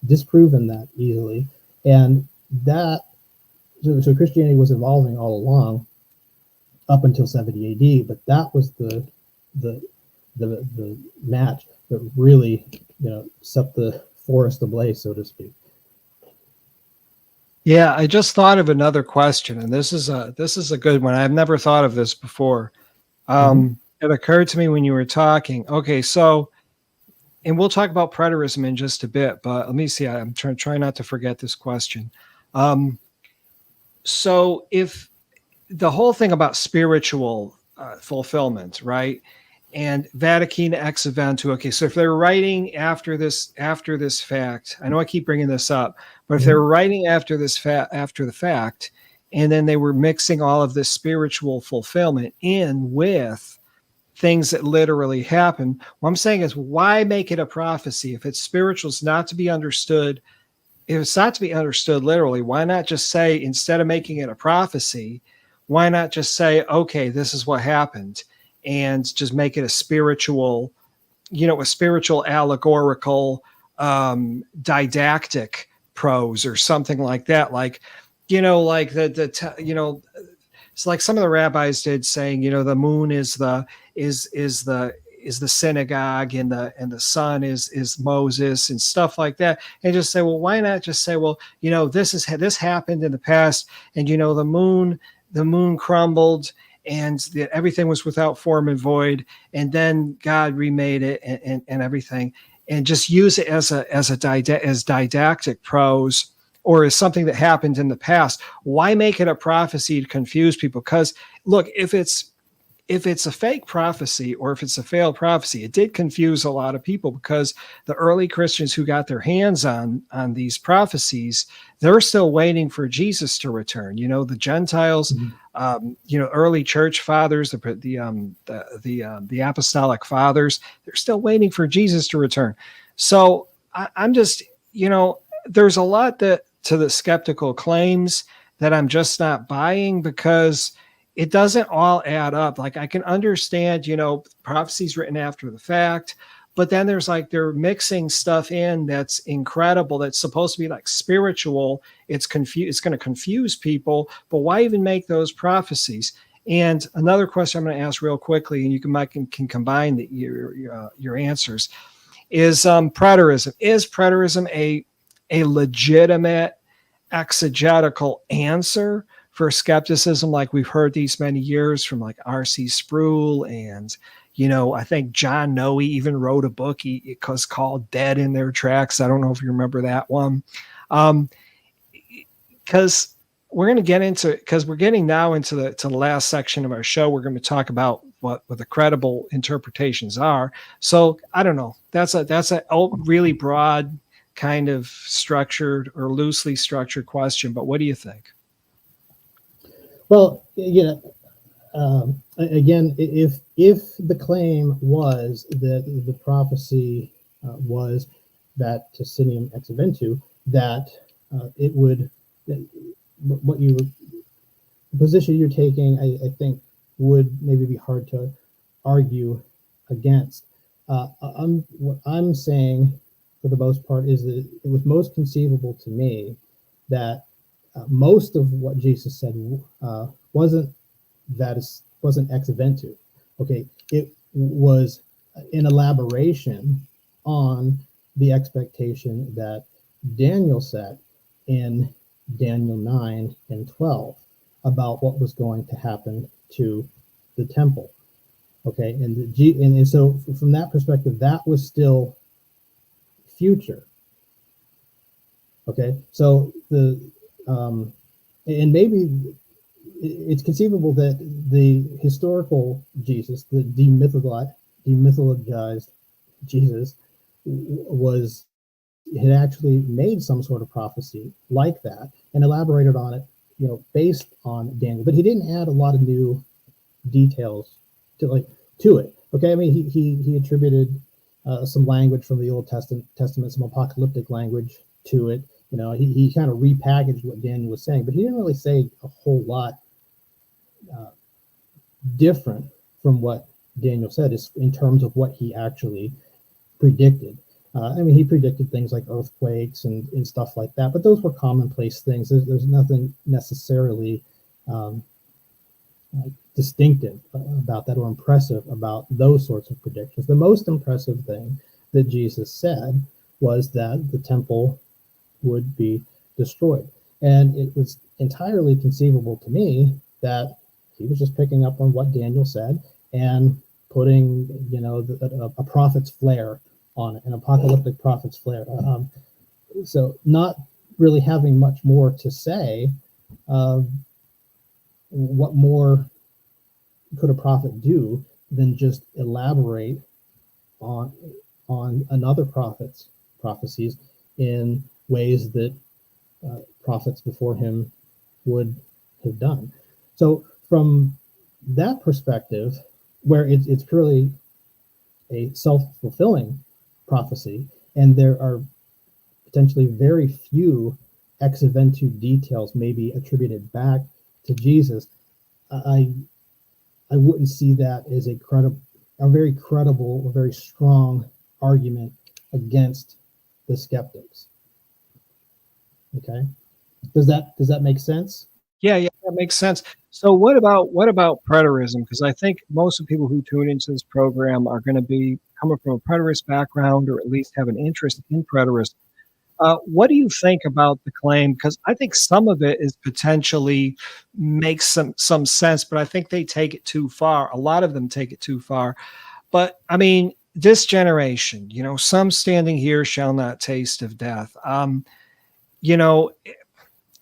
disproven that easily. And so Christianity was evolving all along up until 70 AD, but that was the match that really set the forest ablaze, so to speak. Yeah, I just thought of another question, and this is a good one. I've never thought of this before. It occurred to me when you were talking. Okay, so, and we'll talk about preterism in just a bit, but let me see. I'm trying not to forget this question. So, if the whole thing about spiritual fulfillment, right? And Vatican ex eventu. Okay, so if they're writing after this fact, I know I keep bringing this up, but if they were writing after the fact, and then they were mixing all of this spiritual fulfillment in with things that literally happen, what I'm saying is, why make it a prophecy if it's spiritual? It's not to be understood. If it's not to be understood literally, why not just say, instead of making it a prophecy, why not just say, okay, this is what happened, and just make it a spiritual allegorical, didactic prose or something like that. Like, it's like some of the rabbis did, saying, the moon is the synagogue, and the sun is Moses, and stuff like that. And just say, well, why not just say, well, this happened in the past, and the moon crumbled, and that everything was without form and void, and then God remade it and everything, and just use it as as didactic prose or as something that happened in the past. Why make it a prophecy to confuse people? Because look, if it's a fake prophecy or if it's a failed prophecy, it did confuse a lot of people, because the early Christians who got their hands on these prophecies, they're still waiting for Jesus to return. The Gentiles, early church fathers, the apostolic fathers, they're still waiting for Jesus to return. So I'm just, there's a lot to the skeptical claims that I'm just not buying, because it doesn't all add up. Like, I can understand, prophecies written after the fact, but then there's like, they're mixing stuff in that's incredible, that's supposed to be like spiritual. It's going to confuse people, but why even make those prophecies? And another question I'm going to ask real quickly, and you can combine your answers, is preterism. Is preterism a legitimate exegetical answer for skepticism, like we've heard these many years from like R.C. Sproul, and I think John Noe even wrote a book it was called Dead in Their Tracks. I don't know if you remember that one. Because we're going to get into it, because we're getting now into the last section of our show. We're going to talk about what the credible interpretations are. So I don't know. That's a really broad kind of structured or loosely structured question, but what do you think? Well, again, if the claim was that the prophecy was that Ticinium ex eventu, that it would, the position you're taking, I think, would maybe be hard to argue against. What I'm saying, for the most part, is that it was most conceivable to me that most of what Jesus said wasn't ex eventu. Okay, it was an elaboration on the expectation that Daniel set in Daniel 9 and 12 about what was going to happen to the temple. Okay, and so from that perspective, that was still future. Okay, so and maybe it's conceivable that the historical Jesus, the demythologized Jesus, had actually made some sort of prophecy like that and elaborated on it, based on Daniel. But he didn't add a lot of new details to it. Okay, I mean, he attributed some language from the Old Testament, some apocalyptic language to it. He kind of repackaged what Daniel was saying, but he didn't really say a whole lot different from what Daniel said in terms of what he actually predicted. I mean, he predicted things like earthquakes and stuff like that, but those were commonplace things. There's nothing necessarily distinctive about that or impressive about those sorts of predictions. The most impressive thing that Jesus said was that the temple would be destroyed. And it was entirely conceivable to me that he was just picking up on what Daniel said and putting, a prophet's flair on it, an apocalyptic prophet's flair. So not really having much more to say. What more could a prophet do than just elaborate on another prophet's prophecies in ways that prophets before him would have done? So from that perspective, where it's purely a self-fulfilling prophecy, and there are potentially very few ex eventu details maybe attributed back to Jesus, I wouldn't see that as a very credible or very strong argument against the skeptics. Okay, does that make sense? Yeah, that makes sense. So what about preterism? Because I think most of the people who tune into this program are going to be coming from a preterist background, or at least have an interest in preterism. What do you think about the claim? Because I think some of it is potentially makes some sense, but I think they take it too far. A lot of them take it too far. But I mean, this generation, some standing here shall not taste of death. You know,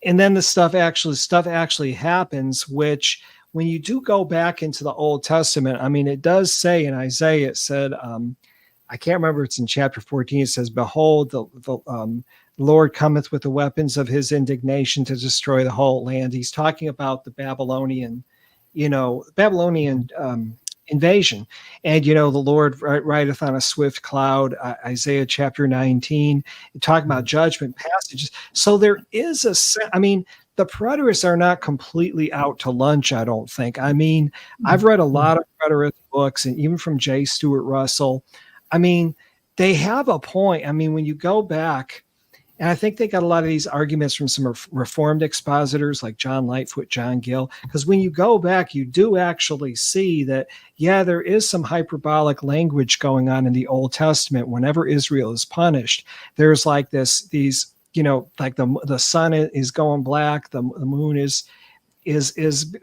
and then the stuff actually happens, which when you do go back into the Old Testament, I mean, it does say in Isaiah, it said, I can't remember, it's in chapter 14, it says, behold, the Lord cometh with the weapons of his indignation to destroy the whole land. He's talking about the Babylonian invasion. And, the Lord rideth on a swift cloud, Isaiah chapter 19, talking about judgment passages. So there is I mean, the preterists are not completely out to lunch, I don't think. I mean, I've read a lot of preterist books, and even from J. Stuart Russell. I mean, they have a point. I mean, when you go back, and I think they got a lot of these arguments from some Reformed expositors like John Lightfoot, John Gill, because when you go back, you do actually see that, yeah, there is some hyperbolic language going on in the Old Testament. Whenever Israel is punished, there's like these, like the sun is going black, the moon is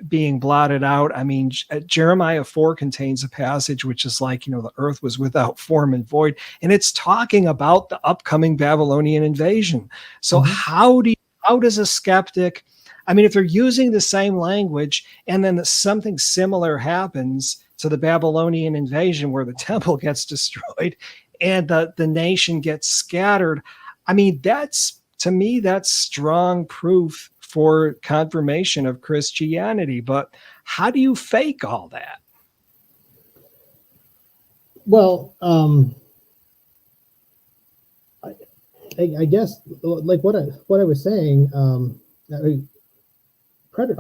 being blotted out. I mean, Jeremiah 4 contains a passage which is like, the earth was without form and void, and it's talking about the upcoming Babylonian invasion. So how does a skeptic, I mean, if they're using the same language and then something similar happens to the Babylonian invasion where the temple gets destroyed and the nation gets scattered, I mean, to me, that's strong proof for confirmation of Christianity. But how do you fake all that? Well, I guess like what I was saying. Are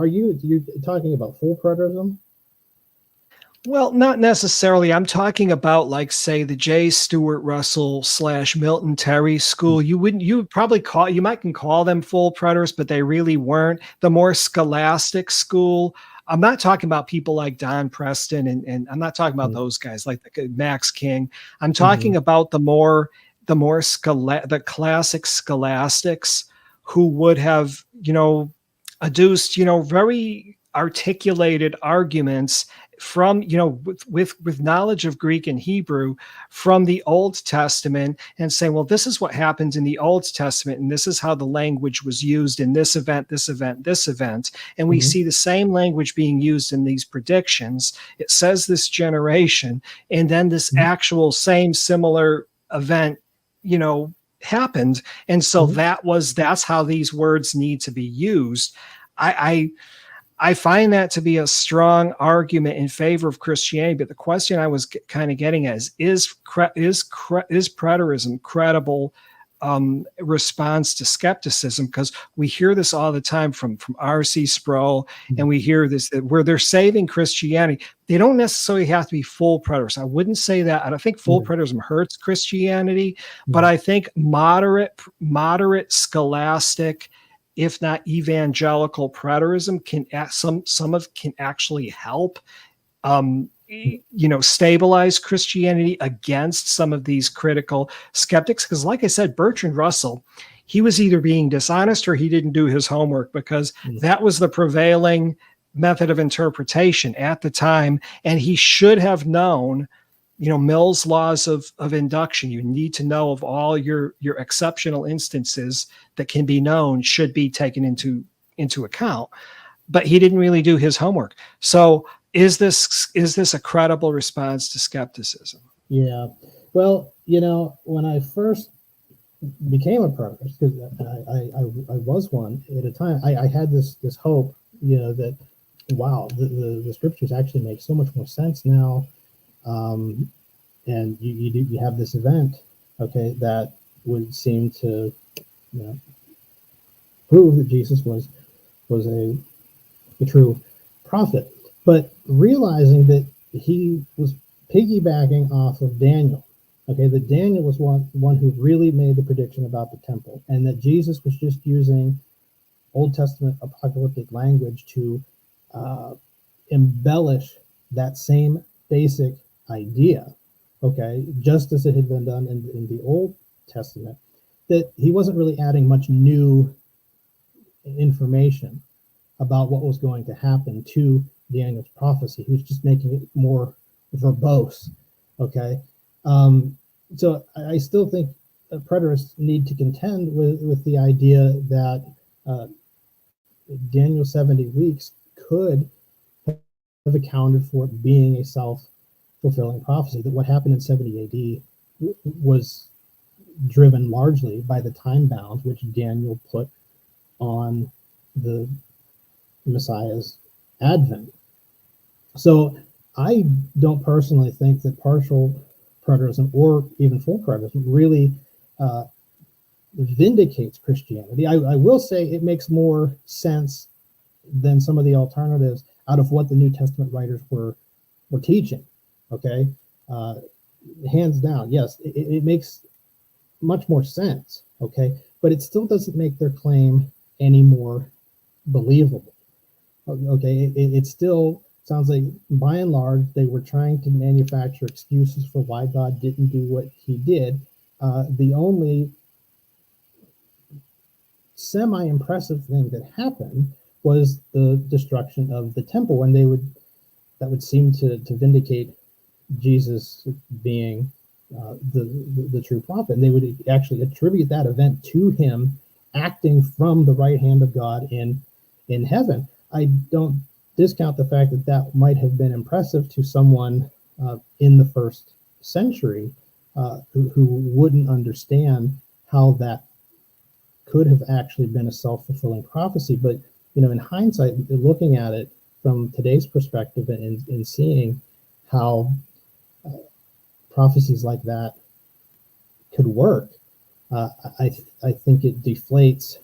you talking about full preterism? Well, not necessarily. I'm talking about, like, say, the J. Stuart Russell / Milton Terry school. You would probably you might can call them full preterists, but they really weren't. The more scholastic school. I'm not talking about people like Don Preston, and I'm not talking about those guys like Max King. I'm talking about the classic scholastics who would have, adduced, very articulated arguments from, with knowledge of Greek and Hebrew from the Old Testament, and saying, well, this is what happens in the Old Testament, and this is how the language was used in this event, this event, this event. And we see the same language being used in these predictions. It says this generation, and then this actual same similar event, happened. And so that's how these words need to be used. I find that to be a strong argument in favor of Christianity. But the question I was kind of getting at is preterism credible response to skepticism? Because we hear this all the time from R.C. Sproul, and we hear this where they're saving Christianity. They don't necessarily have to be full preterists. I wouldn't say that. I don't think full preterism hurts Christianity, but I think moderate scholastic, if not evangelical preterism, can actually help stabilize Christianity against some of these critical skeptics. Because like I said, Bertrand Russell, he was either being dishonest or he didn't do his homework, because that was the prevailing method of interpretation at the time. And he should have known, Mill's laws of induction. You need to know of all your exceptional instances that can be known, should be taken into account. But he didn't really do his homework. So is this a credible response to skepticism? Yeah. Well, when I first became a preterist, because I was one at a time, I had this hope, that wow, the scriptures actually make so much more sense now. And you have this event, okay, that would seem to, prove that Jesus was a true prophet. But realizing that he was piggybacking off of Daniel, okay, that Daniel was one who really made the prediction about the temple, and that Jesus was just using Old Testament apocalyptic language to embellish that same basic idea, okay, just as it had been done in the Old Testament. that he wasn't really adding much new information about what was going to happen to Daniel's prophecy. He was just making it more verbose. Okay. So I still think preterists need to contend with the idea that Daniel's 70 weeks could have accounted for it being a self-fulfilling prophecy, that what happened in 70 AD was driven largely by the time bounds which Daniel put on the Messiah's advent. So I don't personally think that partial preterism or even full preterism really vindicates Christianity. I will say it makes more sense than some of the alternatives out of what the New Testament writers were teaching. Okay, hands down, yes, it makes much more sense. Okay, but it still doesn't make their claim any more believable. Okay, it still sounds like, by and large, they were trying to manufacture excuses for why God didn't do what he did. The only semi-impressive thing that happened was the destruction of the temple, and that would seem to vindicate Jesus being the true prophet. And they would actually attribute that event to him acting from the right hand of God in heaven. I don't discount the fact that that might have been impressive to someone in the first century who wouldn't understand how that could have actually been a self-fulfilling prophecy. But in hindsight, looking at it from today's perspective and seeing how prophecies like that could work, I think it deflates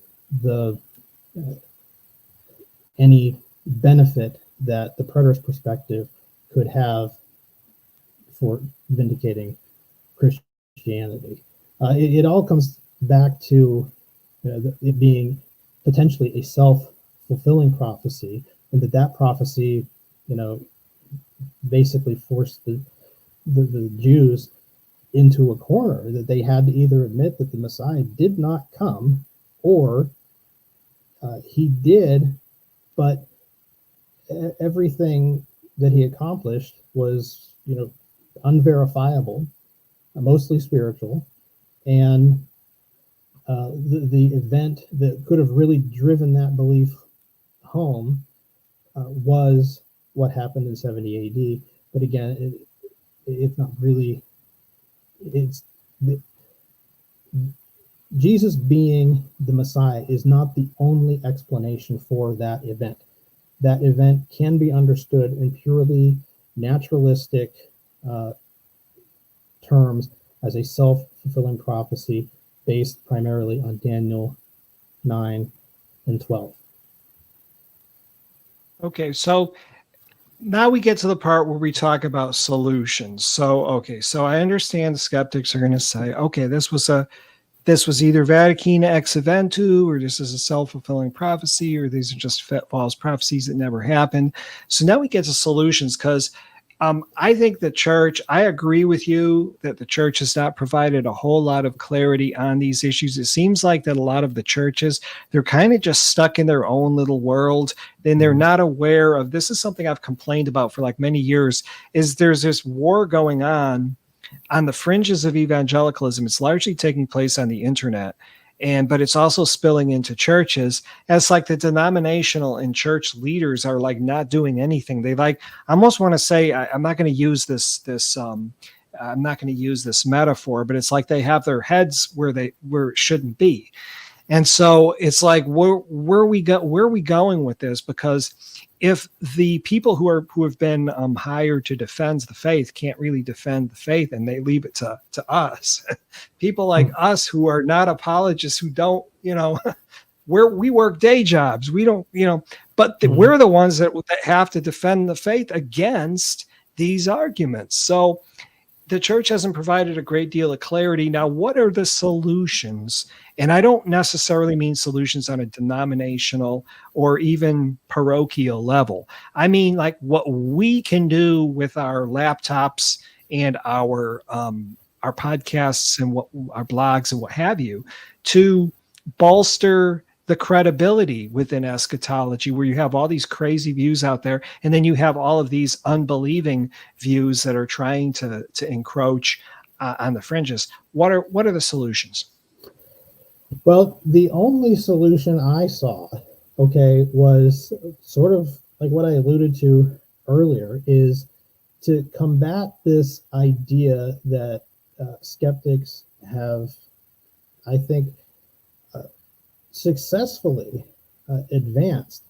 the any benefit that the preterist perspective could have for vindicating Christianity. It all comes back to it being potentially a self-fulfilling prophecy, and that prophecy, basically forced the Jews into a corner, that they had to either admit that the Messiah did not come, or he did, but everything that he accomplished was, unverifiable, mostly spiritual, and the event that could have really driven that belief home was what happened in 70 AD. But again, it's not really, Jesus being the Messiah is not the only explanation for that event. That event can be understood in purely naturalistic terms as a self-fulfilling prophecy based primarily on Daniel 9 and 12. Okay, so now we get to the part where we talk about solutions. So I understand the skeptics are going to say, okay, this was either Vatican ex eventu, or this is a self-fulfilling prophecy, or these are just false prophecies that never happened. So now we get to solutions, because I think I agree with you that the church has not provided a whole lot of clarity on these issues. It seems like that a lot of the churches, they're kind of just stuck in their own little world, and they're not aware of, this is something I've complained about for like many years, is there's this war going on the fringes of evangelicalism. It's largely taking place on the internet, but it's also spilling into churches. As like the denominational and church leaders are like not doing anything. They I almost want to say, I'm not going to use this metaphor, but it's like they have their heads where it shouldn't be. And so it's like, where are we going with this? Because if the people who have been hired to defend the faith can't really defend the faith, and they leave it to us, people like us who are not apologists, who don't, we work day jobs, we don't, but we're the ones that have to defend the faith against these arguments. So the church hasn't provided a great deal of clarity. Now, what are the solutions? And I don't necessarily mean solutions on a denominational or even parochial level. I mean, like what we can do with our laptops and our our podcasts and what our blogs and what have you to bolster the credibility within eschatology, where you have all these crazy views out there, and then you have all of these unbelieving views that are trying to encroach on the fringes. What are the solutions? Well, the only solution I saw, okay, was sort of like what I alluded to earlier, is to combat this idea that skeptics have, I think, successfully advanced,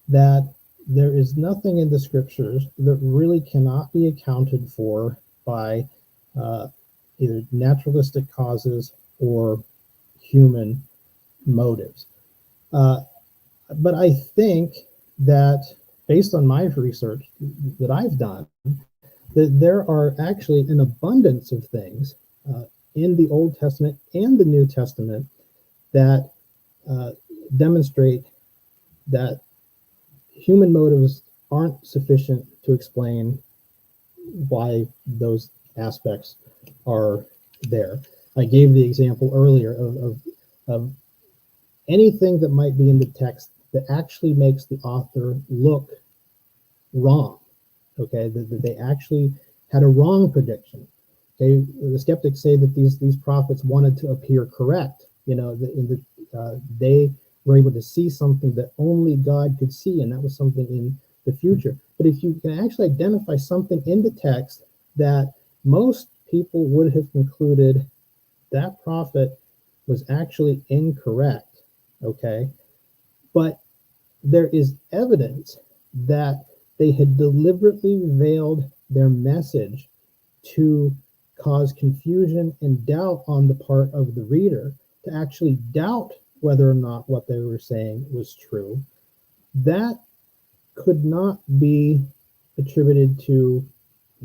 that there is nothing in the scriptures that really cannot be accounted for by either naturalistic causes or human motives. But I think that based on my research that I've done, that there are actually an abundance of things in the Old Testament and the New Testament that demonstrate that human motives aren't sufficient to explain why those aspects are there. I gave the example earlier of anything that might be in the text that actually makes the author look wrong. Okay, that they actually had a wrong prediction. Okay, the skeptics say that these prophets wanted to appear correct. They were able to see something that only God could see, and that was something in the future. But if you can actually identify something in the text that most people would have concluded that prophet was actually incorrect, okay, but there is evidence that they had deliberately veiled their message to cause confusion and doubt on the part of the reader, to actually doubt whether or not what they were saying was true, that could not be attributed to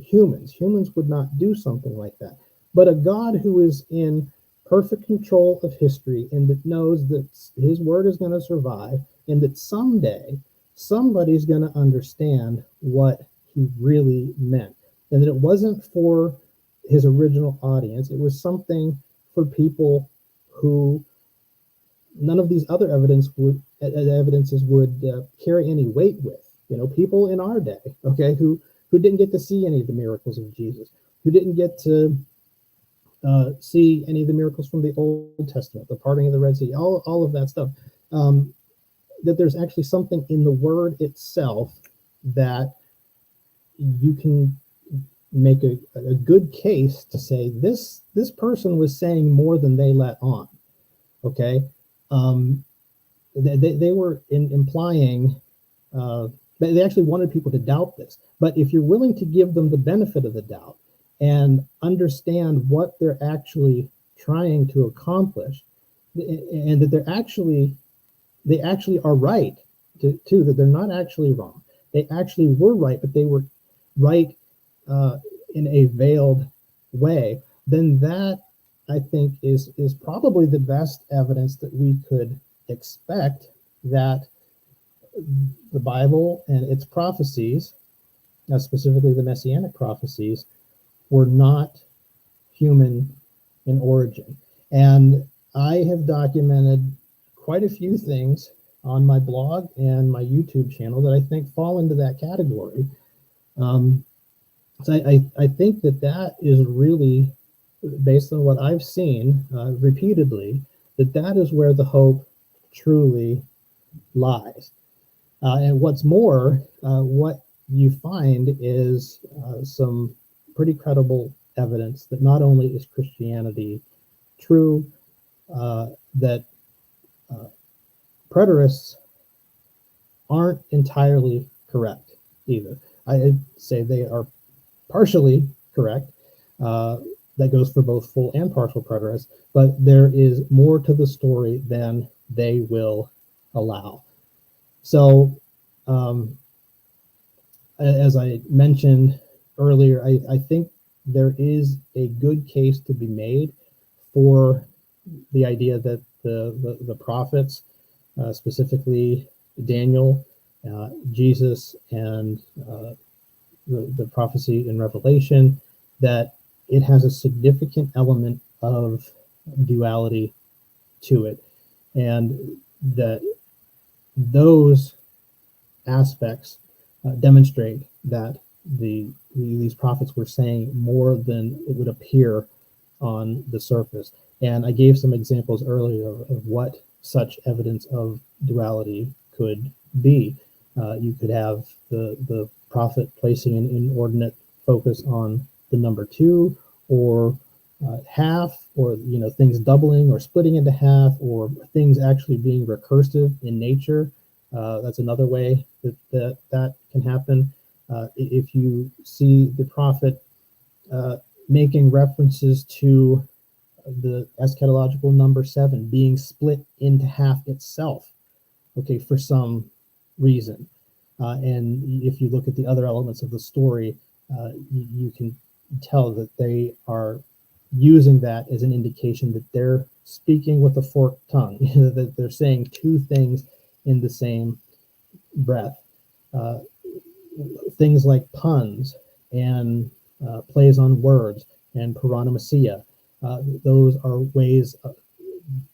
humans. Humans would not do something like that. But a God who is in perfect control of history and that knows that his word is going to survive and that someday somebody's going to understand what he really meant, and that it wasn't for his original audience, it was something for people who none of these other evidences would carry any weight with. People in our day, okay, who didn't get to see any of the miracles of Jesus, who didn't get to see any of the miracles from the Old Testament, the parting of the Red Sea, all of that stuff. That there's actually something in the word itself that you can make a good case to say this person was saying more than they let on. Okay, they were implying. They actually wanted people to doubt this. But if you're willing to give them the benefit of the doubt and understand what they're actually trying to accomplish, and that they actually are right, too, that they're not actually wrong. They actually were right, but they were right in a veiled way, then that, I think, is probably the best evidence that we could expect that the Bible and its prophecies, specifically the Messianic prophecies, were not human in origin. And I have documented quite a few things on my blog and my YouTube channel that I think fall into that category. So I think that is really, based on what I've seen repeatedly, that is where the hope truly lies. And what's more, what you find is some pretty credible evidence that not only is Christianity true, that preterists aren't entirely correct either. I'd say they are partially correct. That goes for both full and partial preterists, but there is more to the story than they will allow. So, as I mentioned earlier, I think there is a good case to be made for the idea that the prophets, specifically Daniel, Jesus, and the prophecy in Revelation, that it has a significant element of duality to it, and that those aspects demonstrate that these prophets were saying more than it would appear on the surface. And I gave some examples earlier of what such evidence of duality could be. You could have the prophet placing an inordinate focus on the number two, or half, or things doubling or splitting into half, or things actually being recursive in nature. That's another way that can happen. If you see the prophet making references to the eschatological number 7 being split into half itself, okay, for some reason. And if you look at the other elements of the story, you can tell that they are using that as an indication that they're speaking with a forked tongue, that they're saying two things in the same breath. Things like puns and plays on words and paronymosia, those are ways,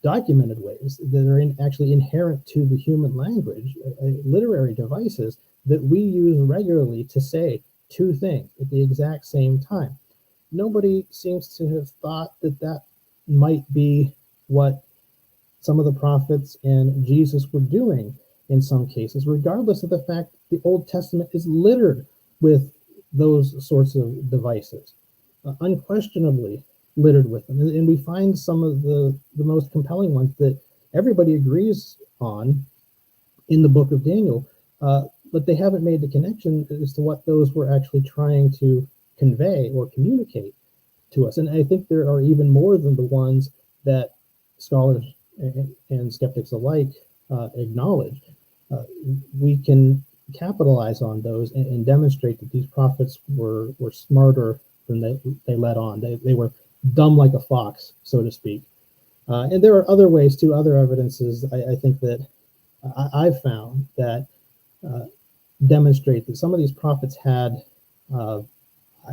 documented ways, that are actually inherent to the human language, literary devices that we use regularly to say two things at the exact same time. Nobody seems to have thought that might be what some of the prophets and Jesus were doing in some cases, regardless of the fact the Old Testament is littered with those sorts of devices, unquestionably littered with them. And we find some of the most compelling ones that everybody agrees on in the book of Daniel, but they haven't made the connection as to what those were actually trying to convey or communicate to us. And I think there are even more than the ones that scholars and skeptics alike acknowledge. We can capitalize on those and demonstrate that these prophets were smarter than they let on. They were dumb like a fox, so to speak. And there are other ways too, other evidences I think that I've found that demonstrate that some of these prophets had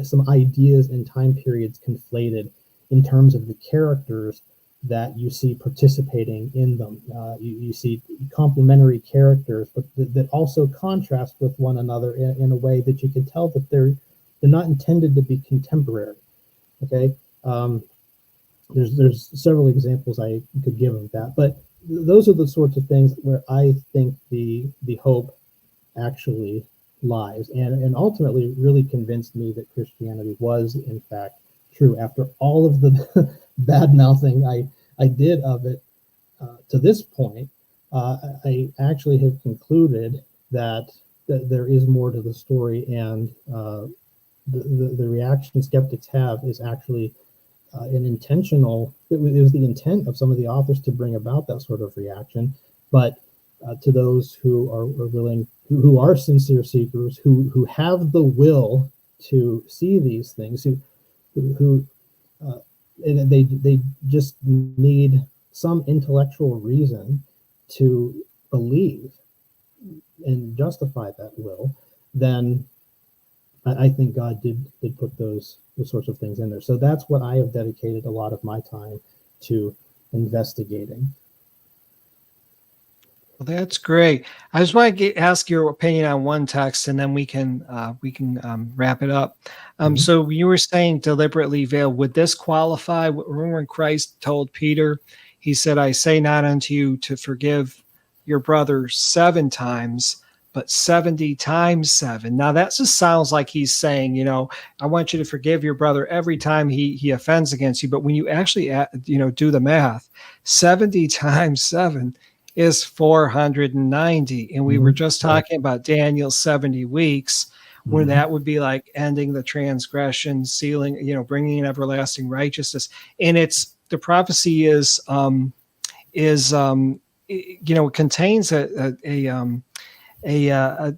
some ideas and time periods conflated in terms of the characters that you see participating in them. You see complementary characters, but that also contrast with one another in a way that you can tell that they're not intended to be contemporary. Okay, there's several examples I could give of that, but those are the sorts of things where I think the hope actually lies, and ultimately really convinced me that Christianity was in fact true after all of the bad mouthing I did of it to this point. I actually have concluded that there is more to the story, and the reaction skeptics have is actually an intentional. It was the intent of some of the authors to bring about that sort of reaction, but to those who are willing, who are sincere seekers, who have the will to see these things, who they just need some intellectual reason to believe and justify that will, then I think God did put those sorts of things in there. So that's what I have dedicated a lot of my time to investigating. Well, that's great. I just want to ask your opinion on one text, and then we can wrap it up. So you were saying deliberately veiled. Would this qualify? Remember when Christ told Peter, he said, "I say not unto you to forgive your brother 7 times, but 70 times 7." Now that just sounds like he's saying, I want you to forgive your brother every time he offends against you. But when you actually, do the math, 70 times 7 is 490. And we were just talking about Daniel's 70 weeks, where that would be like ending the transgression, sealing, bringing in everlasting righteousness. And the prophecy contains a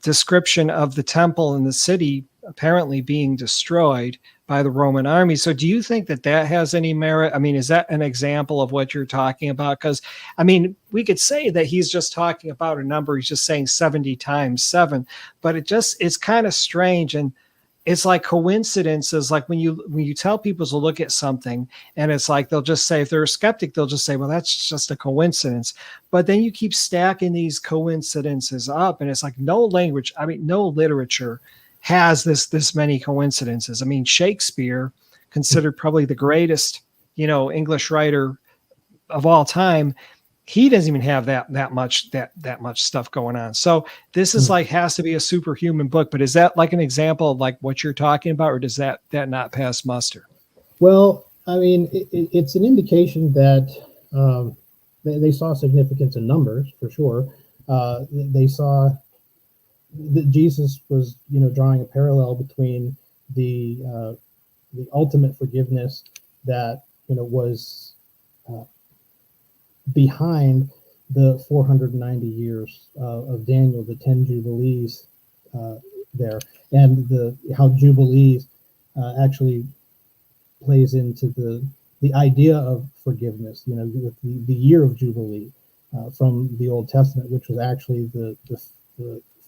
description of the temple and the city apparently being destroyed by the Roman army. So do you think that has any merit? I mean, is that an example of what you're talking about? Because, we could say that he's just talking about a number. He's just saying 70 times 7, but it's kind of strange. And, it's like coincidences. Like when you tell people to look at something, and it's like they'll just say, if they're a skeptic, they'll just say, well, that's just a coincidence. But then you keep stacking these coincidences up, and it's like no language, I mean, no literature has this many coincidences. I mean, Shakespeare, considered probably the greatest, English writer of all time, he doesn't even have that much stuff going on. So this is like, has to be a superhuman book. But is that like an example of like what you're talking about, or does that not pass muster? Well, I mean, it's an indication that they saw significance in numbers for sure. They saw that Jesus was, drawing a parallel between the ultimate forgiveness that was behind the 490 years of Daniel, the 10 jubilees there, and how jubilees actually plays into the idea of forgiveness. With the year of jubilee from the Old Testament, which was actually the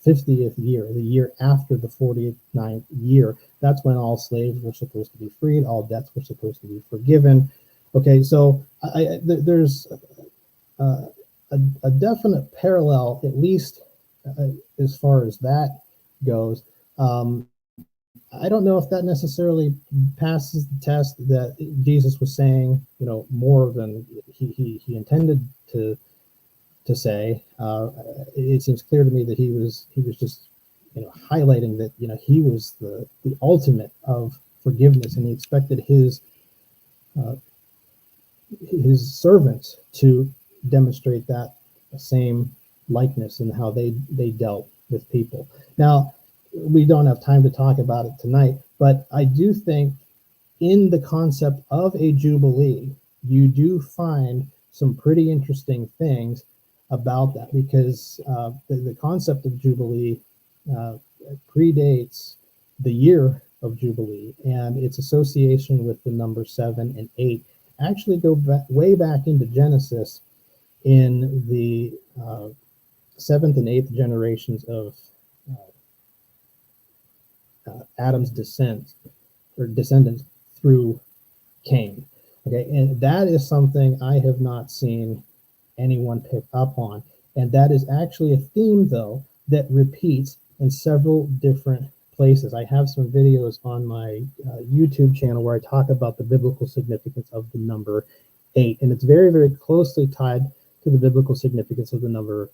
50th year, the year after the 49th year. That's when all slaves were supposed to be freed, all debts were supposed to be forgiven. Okay, so there's a definite parallel, at least as far as that goes. I don't know if that necessarily passes the test that Jesus was saying, more than he intended to say. It seems clear to me that he was just highlighting that he was the ultimate of forgiveness, and he expected his servants to demonstrate that same likeness in how they dealt with people. Now, we don't have time to talk about it tonight, but I do think in the concept of a jubilee, you do find some pretty interesting things about that, because the concept of jubilee predates the year of jubilee, and its association with the number 7 and 8 actually go way back into Genesis, in the 7th and 8th generations of Adam's descendants through Cain. Okay, and that is something I have not seen anyone pick up on, and that is actually a theme, though, that repeats in several different places. I have some videos on my YouTube channel where I talk about the biblical significance of the number 8, and it's very, very closely tied to the biblical significance of the number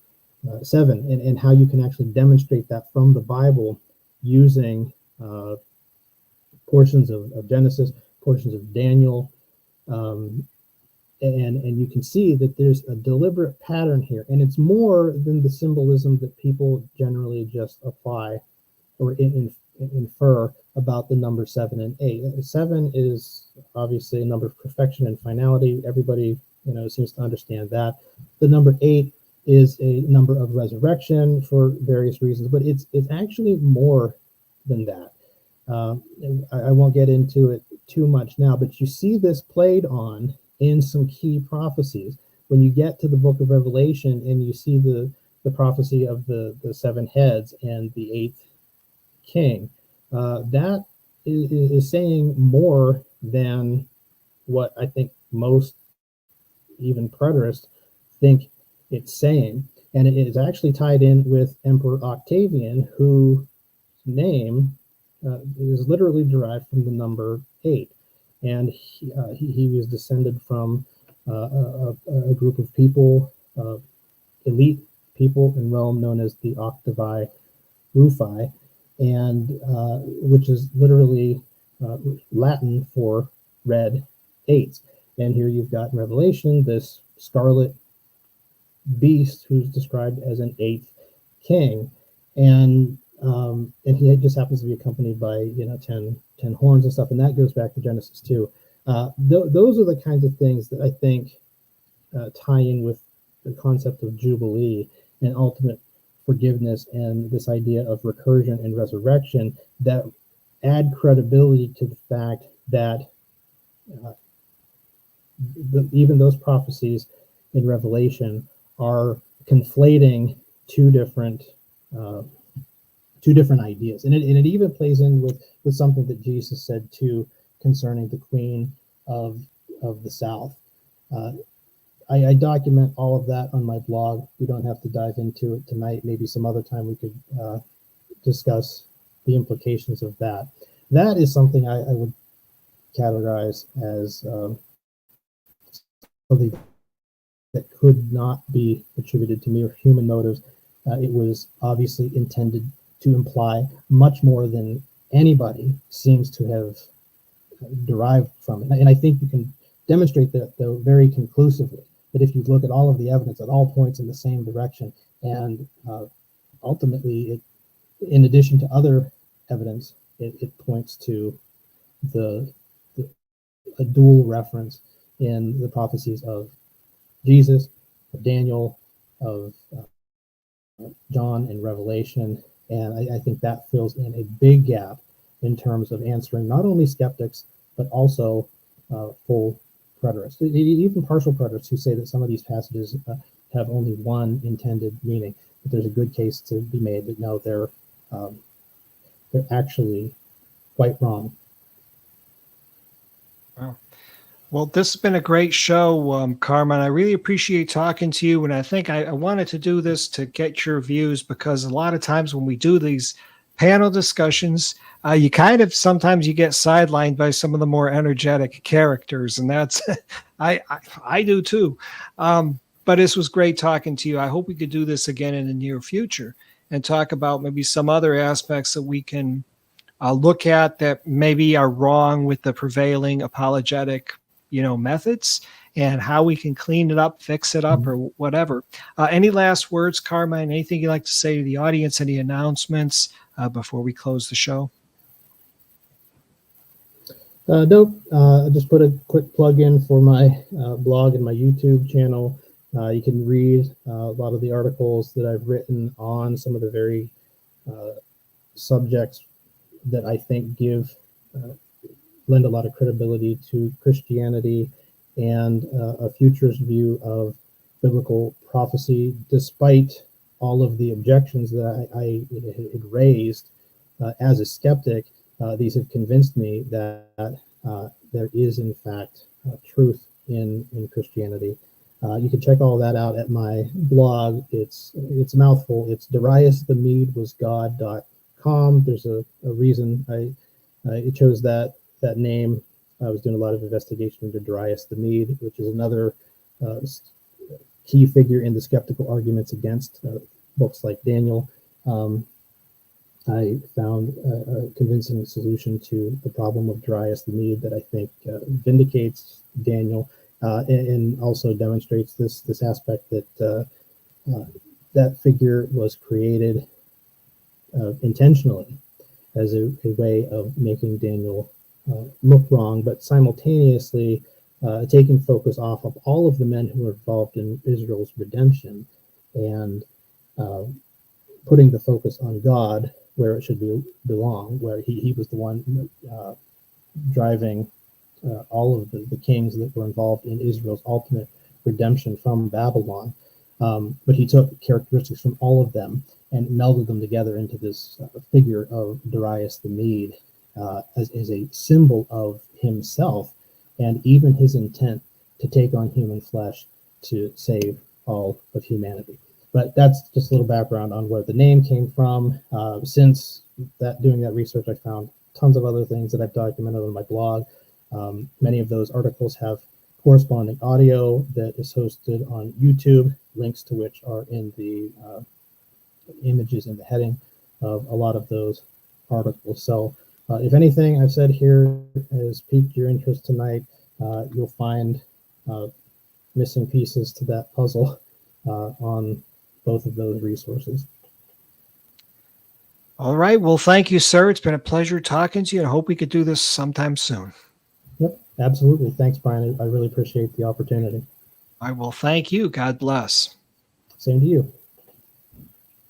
7, and how you can actually demonstrate that from the Bible using portions of Genesis, portions of Daniel, and you can see that there's a deliberate pattern here, and it's more than the symbolism that people generally just apply or infer about the number 7 and 8. 7 is obviously a number of perfection and finality. Everybody seems to understand that. The number 8 is a number of resurrection for various reasons, but it's actually more than that. I won't get into it too much now, but you see this played on in some key prophecies. When you get to the book of Revelation and you see the prophecy of the 7 heads and the 8th king, that is saying more than what I think most, even preterists, think it's saying. And it is actually tied in with Emperor Octavian, whose name is literally derived from the number 8. And he was descended from a group of people, elite people in Rome, known as the Octavi Rufi, and which is literally Latin for red 8s. And here you've got in Revelation this scarlet beast who's described as an 8th king, and he just happens to be accompanied by 10 horns and stuff, and that goes back to Genesis 2. Those are the kinds of things that I think tie in with the concept of Jubilee and ultimate forgiveness, and this idea of recursion and resurrection, that add credibility to the fact that even those prophecies in Revelation are conflating two different two different ideas, and it even plays in with something that Jesus said too concerning the Queen of the South. I document all of that on my blog. We don't have to dive into it tonight. Maybe some other time we could discuss the implications of that. That is something I would categorize as something that could not be attributed to mere human motives. It was obviously intended to imply much more than anybody seems to have derived from it. And I think you can demonstrate that, though, very conclusively, that if you look at all of the evidence, it all points in the same direction. And ultimately, it, in addition to other evidence, it points to a dual reference in the prophecies of Jesus, of Daniel, of John in Revelation. And I think that fills in a big gap in terms of answering not only skeptics, but also full preterists, even partial preterists who say that some of these passages have only one intended meaning. But there's a good case to be made that no, they're actually quite wrong. Wow. Well, this has been a great show, Carmine. I really appreciate talking to you, and I think I wanted to do this to get your views, because a lot of times when we do these panel discussions, you kind of sometimes you get sidelined by some of the more energetic characters, and that's I do too. But this was great talking to you. I hope we could do this again in the near future and talk about maybe some other aspects that we can look at that maybe are wrong with the prevailing apologetic methods, and how we can clean it up, fix it up, or whatever. Any last words, Carmine? Anything you'd like to say to the audience? Any announcements before we close the show? Nope. I just put a quick plug in for my blog and my YouTube channel. You can read a lot of the articles that I've written on some of the very subjects that I think lend a lot of credibility to Christianity and a futurist view of biblical prophecy, despite all of the objections that I had raised as a skeptic. These have convinced me that there is, in fact, truth in Christianity. You can check all that out at my blog. It's a mouthful. It's DariusTheMedeWasGod.com. There's a reason I chose that name. I was doing a lot of investigation into Darius the Mede, which is another key figure in the skeptical arguments against books like Daniel. I found a convincing solution to the problem of Darius the Mede that I think vindicates Daniel and also demonstrates this aspect that that figure was created intentionally as a way of making Daniel look wrong, but simultaneously taking focus off of all of the men who were involved in Israel's redemption and putting the focus on God where it should belong, where he was the one driving all of the kings that were involved in Israel's ultimate redemption from Babylon. But he took characteristics from all of them and melded them together into this figure of Darius the Mede as a symbol of himself and even his intent to take on human flesh to save all of humanity. But that's just a little background on where the name came from. Since doing that research, I found tons of other things that I've documented on my blog. Many of those articles have corresponding audio that is hosted on YouTube, links to which are in the images in the heading of a lot of those articles. So if anything I've said here has piqued your interest tonight, you'll find missing pieces to that puzzle on both of those resources. All right. Well, thank you, sir. It's been a pleasure talking to you, and I hope we could do this sometime soon. Yep, absolutely. Thanks, Brian. I really appreciate the opportunity. I will. Thank you. God bless. Same to you.